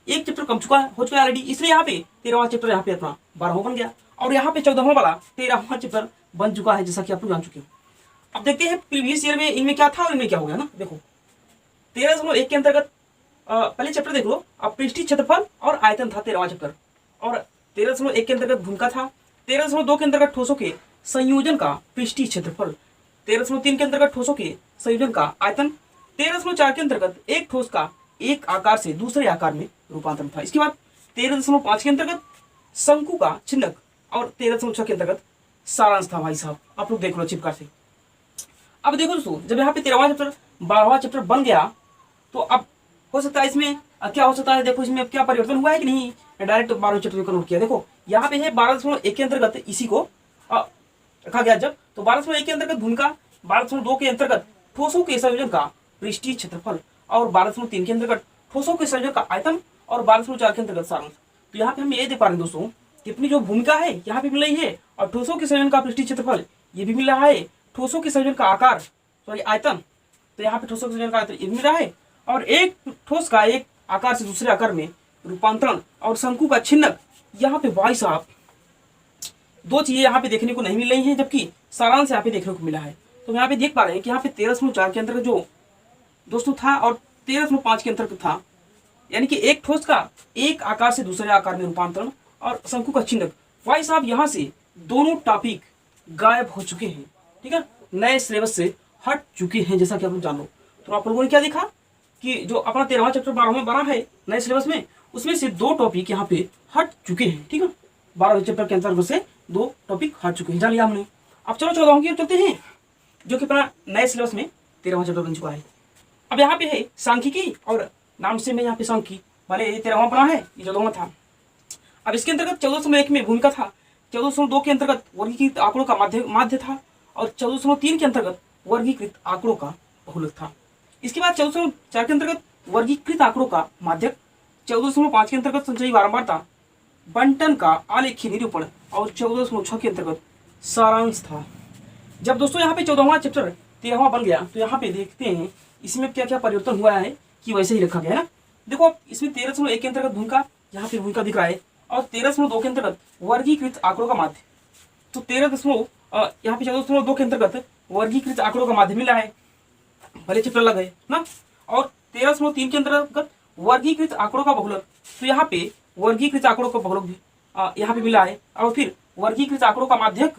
एक चैप्टर कम चुका है, हो चुका है ऑलरेडी, इसलिए यहाँ पे 13वां चैप्टर यहाँ पे अपना 12वां बन गया, और यहाँ पे 14वां वाला 13वां चैप्टर बन चुका है, जैसा कि आप लोग जान चुके हो। अब देखते हैं प्रीवियस ईयर में इनमें क्या था और इनमें क्या हो गया ना। देखो 13.1 के अंतर्गत पहले चैप्टर देख लो, अब पृष्ठीय क्षेत्रफल और आयतन था 13वां चैप्टर, और 13.1 के अंतर्गत भूमिका था, 13.2 के अंतर्गत ठोसों के संयोजन का पृष्ठीय क्षेत्रफल, 13.3 के अंतर्गत ठोसों के संयोजन का आयतन, 13.4 के अंतर्गत एक ठोस का एक आकार से दूसरे आकार में रूपांतरण था। इसके बाद 13.5 के अंतर्गत शंकु का चिन्हक, और 13.6 के अंतर्गत सारांश था। भाई साहब आप लोग देख लो अच्छी प्रकार से। अब देखो दोस्तों, जब यहाँ पे 13वां चैप्टर 12वां चैप्टर बन गया, तो अब हो सकता है इसमें क्या हो सकता है, देखो इसमें क्या परिवर्तन हुआ है कि नहीं, डायरेक्ट 12वें चैप्टर को नोट किया। देखो यहाँ पे है 12.1 के अंतर्गत इसी को रखा गया जब, तो 12.1 के अंतर्गत भूमिका, 12.2 के अंतर्गत ठोसों के संयोजन का पृष्ठीय क्षेत्रफल, और 12.3 के अंतर्गत ठोसों के संयोजन का आयतन, और 12.4 के अंतर्गत सारांश। तो यहाँ पे हम ये देख पा रहे हैं दोस्तों कि अपनी जो भूमिका है यहाँ पे मिल रही है, और ठोसों के संयोजन का पृष्ठीय क्षेत्रफल ये भी मिल रहा है, ठोसों के संयोजन का आकार सॉरी आयतन, तो यहाँ पे ठोसों के संयोजन का आयतन ये भी मिल रहा है, और एक ठोस का एक आकार से दूसरे आकार में रूपांतरण, और शंकु का छिन्नक। यहाँ पे भाई साहब दो चीजें यहाँ पे देखने को नहीं मिल रही हैं, जबकि सारांश यहाँ पे देखने को मिला है। तो यहाँ पे देख पा रहे हैं कि यहाँ पे 13.4 के अंतर्गत जो दोस्तों था, और 13.5 के अंतर्गत था, यानी कि एक ठोस का एक आकार से दूसरे आकार में रूपांतरण और शंकु का छिन्नक। भाई साहब यहाँ से दोनों टॉपिक गायब हो चुके हैं, ठीक है, नए सिलेबस से हट चुके हैं, जैसा कि आप लोग जान लो। तो आप लोगों ने क्या देखा कि जो अपना 13वां चैप्टर 12वां बना है नए सिलेबस में, उसमें से दो टॉपिक यहाँ पे हट चुके हैं। ठीक है, 12वें चैप्टर के अंतर्गत से दो टॉपिक हट चुके हैं, जान लिया हमने। अब चलो 14वां की ओर चलते हैं, जो कि अपना नए सिलेबस में 13वां चैप्टर बन चुका है। अब यहाँ पे है सांख्यिकी, और नाम से मैं यहाँ पे सांख्यिकी, भले ये 13वां बना है, ये 14वां था। अब इसके अंतर्गत 14.1 में भूमिका था, 14.2 के अंतर्गत वर्गीकृत आंकड़ों का माध्य था, और 14.3 के अंतर्गत वर्गीकृत आंकड़ों का बहुलक था। इसके बाद 14.4 के अंतर्गत वर्गीकृत आंकड़ों का माध्यक, 14.5 के अंतर्गत संचयी बारंबारता, बंटन का आलेखीय निरूपण, और 14.6 के अंतर्गत सारांश था। जब दोस्तों यहाँ पे 14वां चैप्टर 13वां बन गया, तो यहाँ पे देखते हैं इसमें क्या क्या परिवर्तन हुआ है, कि वैसे ही रखा गया है ना। देखो इसमें 13.1 के अंतर्गत भूमिका, यहाँ पे भूमिका दिख रहा है, और 13.2 के अंतर्गत वर्गीकृत आंकड़ों का माध्य, तो 13 यहाँ पे 14.2 के अंतर्गत वर्गीकृत आंकड़ों का माध्य मिल रहा है, भले चैप्टर अलग है ना, और 13.3 के अंतर्गत वर्गीकृत आंकड़ों का बहुलक, तो यहाँ पे वर्गीकृत आंकड़ों का बहुलक भी यहाँ पे मिला है, और फिर वर्गीकृत आंकड़ों का माध्यक,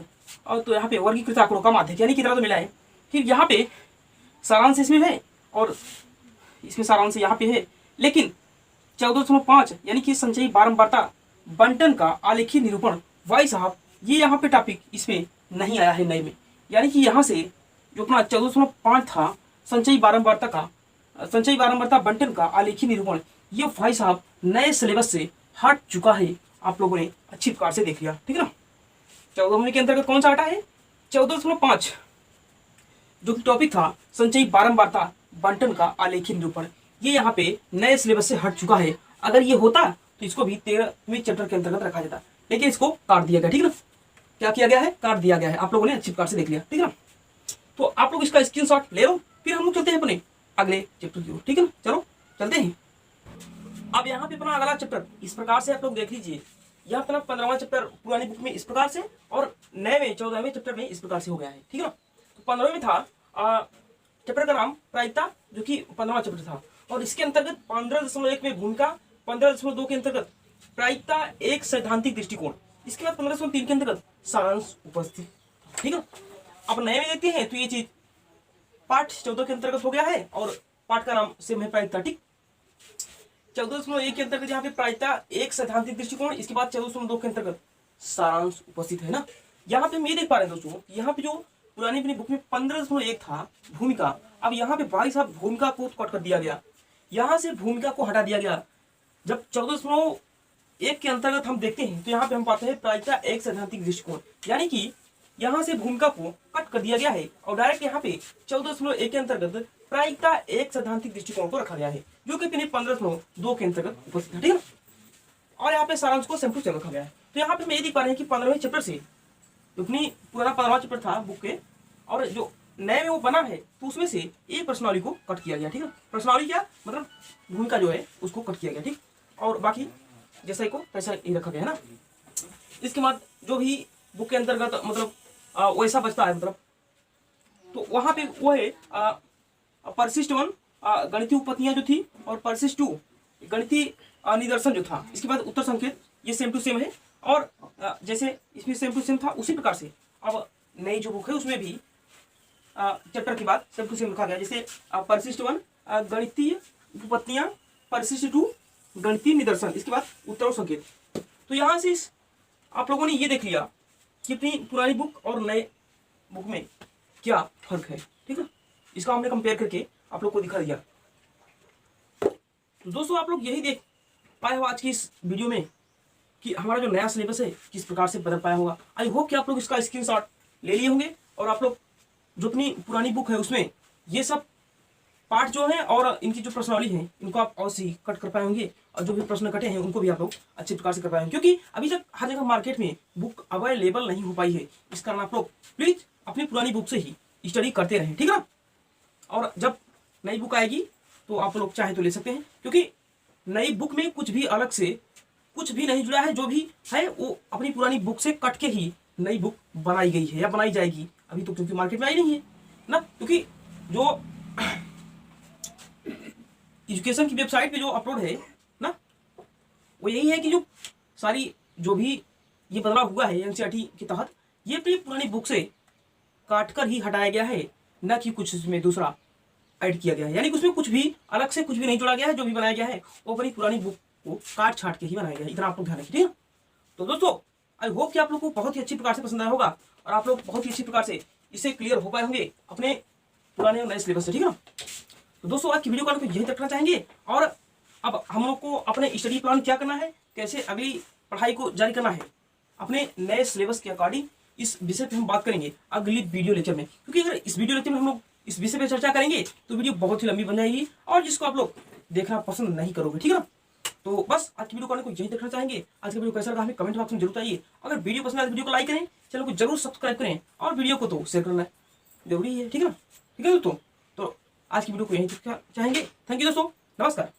और तो यहाँ पे वर्गीकृत आंकड़ों का माध्यक यानी कितना तो मिला है। फिर यहाँ पे सारांश इसमें है, और इसमें सारांश यहाँ पे है, लेकिन 14.5 यानी कि संचयी बारंबारता, बंटन का आलेखीय निरूपण, भाई साहब ये यहाँ पे टॉपिक इसमें नहीं आया है नए में, यानी कि यहाँ से जो अपना 14.5 था संचयी बारंबारता बंटन का आलेखीय निरूपण, ये भाई साहब नए सिलेबस से हट चुका है। आप लोगों ने अच्छी प्रकार से देख लिया, ठीक है ना। 14वें के अंतर्गत कौन सा हटा है, 14.5 जो टॉपिक था संचयी बारंबारता बंटन का आलेखीय निरूपण, ये यहाँ पे नए सिलेबस से हट चुका है। अगर ये होता तो इसको भी 13वें चैप्टर के अंतर्गत रखा जाता, लेकिन इसको काट दिया गया, ठीक है ना। क्या किया गया है, काट दिया गया है। आप लोगों ने अच्छी प्रकार से देख लिया, ठीक है ना। तो आप लोग इसका स्क्रीनशॉट ले लो, फिर हम लोग चलते हैं अपने अगले चैप्टर की ओर, ठीक है ना। चलो चलते हैं। अब यहाँ पे अपना अगला चैप्टर इस प्रकार से आप लोग देख लीजिए, यह अपना 15वां चैप्टर पुरानी बुक में इस प्रकार से, और नए में 14वें चैप्टर में इस प्रकार से हो गया है, ठीक है ना। तो 15वें में था चैप्टर का नाम प्रायिकता, जो कि 15वां चैप्टर था, और इसके अंतर्गत 15.1 में भूमिका, 15.2 के अंतर्गत प्रायिकता एक सैद्धांतिक दृष्टिकोण, इसके बाद 15.3 के अंतर्गत सारांश उपस्थित, ठीक है। अब नए में देखते हैं तो ये चीज पाठ 14 के अंतर्गत हो गया है, और पाठ का नाम सेम है प्रायिकता, ठीक। 14.1 के अंतर्गत यहाँ पे प्रायिकता एक सैद्धांतिक दृष्टिकोण, इसके बाद 14.2 के अंतर्गत सारांश उपस्थित है ना। यहाँ पे हम ये देख पा रहे हैं दोस्तों, यहाँ पे जो पुरानी अपनी बुक में 15.1 था भूमिका, अब यहाँ पे भाई साहब भूमिका को कट कर दिया गया, यहाँ से भूमिका को हटा दिया गया। जब 14.1 के अंतर्गत हम देखते हैं तो यहाँ पे हम पाते हैं प्रायिकता एक सैद्धांतिक दृष्टिकोण, यानी कि यहाँ से भूमिका को कट कर दिया गया है, और डायरेक्ट यहाँ पे 14.1 के अंतर्गत प्रायिकता एक सैद्धांतिक दृष्टिकोण को रखा गया है, जो कि 15.2 के अंतर्गत उपस्थित है, ठीक है। और यहाँ पे सारांश को सेम टू सेम रखा गया है। तो यहाँ पे मैं ये देख पा रहे हैं कि 15वें चैप्टर से अपनी पुराना 15वां चैप्टर था बुक के, और जो नए में वो बना है तो उसमें से एक प्रश्नावली को कट किया गया। ठीक है, प्रश्नावली क्या मतलब भूमिका जो है उसको कट किया गया। ठीक, और बाकी जैसा ही को तैसा ही रखा गया है ना। इसके बाद जो भी बुक के अंतर्गत मतलब वैसा बचता है मतलब, तो वहां पे वो है परिशिष्ट 1 गणितीय उपपत्तियां जो थी, और परिशिष्ट 2 गणितीय निदर्शन जो था। इसके बाद उत्तर संकेत, ये सेम टू सेम है। और जैसे इसमें सेम टू सेम था उसी प्रकार से अब नई जो बुक है उसमें भी चैप्टर के बाद सेम टू सेम रखा गया। जैसे परिशिष्ट 1 गणितीय उपपत्तियां, परिशिष्ट 2 गणितीय निदर्शन, इसके बाद उत्तर और संकेत। तो यहाँ से आप लोगों ने ये देख लिया कि अपनी पुरानी बुक और नए बुक में क्या फर्क है। ठीक है, इसका हमने कंपेयर करके आप लोग को दिखा दिया। तो दोस्तों आप लोग यही देख पाए हो आज की इस वीडियो में कि हमारा जो नया सिलेबस है किस प्रकार से बदल पाया होगा। आई होप कि आप लोग इसका स्क्रीनशॉट ले लिए होंगे, और आप लोग जो अपनी पुरानी बुक है उसमें ये सब पार्ट जो है और इनकी जो प्रश्नावली है इनको आप अवश्य ही कट कर पाए होंगे, और जो भी प्रश्न कटे हैं उनको भी आप लोग अच्छे प्रकार से कर पाए होंगे, क्योंकि अभी तक हर जगह मार्केट में बुक अवेलेबल नहीं हो पाई है। इस कारण आप लोग प्लीज अपनी पुरानी बुक से ही स्टडी करते रहें। ठीक है ना, और जब नई बुक आएगी तो आप लोग चाहे तो ले सकते हैं, क्योंकि नई बुक में कुछ भी अलग से कुछ भी नहीं जुड़ा है। जो भी है वो अपनी पुरानी बुक से कट के ही नई बुक बनाई गई है या बनाई जाएगी। अभी तो क्योंकि मार्केट में आई नहीं है ना, क्योंकि जो एजुकेशन की वेबसाइट पे जो अपलोड है ना, वो यही है कि जो सारी जो भी ये बदलाव हुआ है एनसीईआरटी के तहत, ये अपनी पुरानी बुक से काटकर ही हटाया गया है, न कि कुछ इसमें दूसरा ऐड किया गया है। यानी कि उसमें कुछ भी अलग से कुछ भी नहीं जोड़ा गया है। जो भी बनाया गया है वो अपनी पुरानी बुक को काट छाट के ही बनाया गया है। इतना आप लोग ध्यान रखिए। ठीक है, तो दोस्तों आई होप कि आप लोग को बहुत ही अच्छी प्रकार से पसंद आया होगा, और आप लोग बहुत ही अच्छी प्रकार से इससे क्लियर हो पाए होंगे अपने पुराने और नए सिलेबस से। ठीक है ना, तो दोस्तों आज की वीडियो को यही रखना चाहेंगे, और अब हम लोग को अपने स्टडी प्लान क्या करना है, कैसे अगली पढ़ाई को जारी करना है अपने नए सिलेबस के अकॉर्डिंग, इस विषय पे हम बात करेंगे अगली वीडियो लेक्चर में। क्योंकि अगर इस वीडियो लेक्चर में हम लोग इस विषय पे चर्चा करेंगे तो वीडियो बहुत ही लंबी बन जाएगी, और जिसको आप लोग देखना पसंद नहीं करोगे। ठीक है ना, तो बस आज की वीडियो को यही देखना चाहेंगे। आज की वीडियो कैसा लगा हमें कमेंट बॉक्स में जरूर बताइए। अगर वीडियो पसंद आए तो वीडियो को लाइक करें, चैनल को जरूर सब्सक्राइब करें, और वीडियो को तो शेयर करना जरूरी है। ठीक है ना, ठीक है दोस्तों, तो आज की वीडियो को यहीं तक चाहेंगे। थैंक यू दोस्तों, नमस्कार।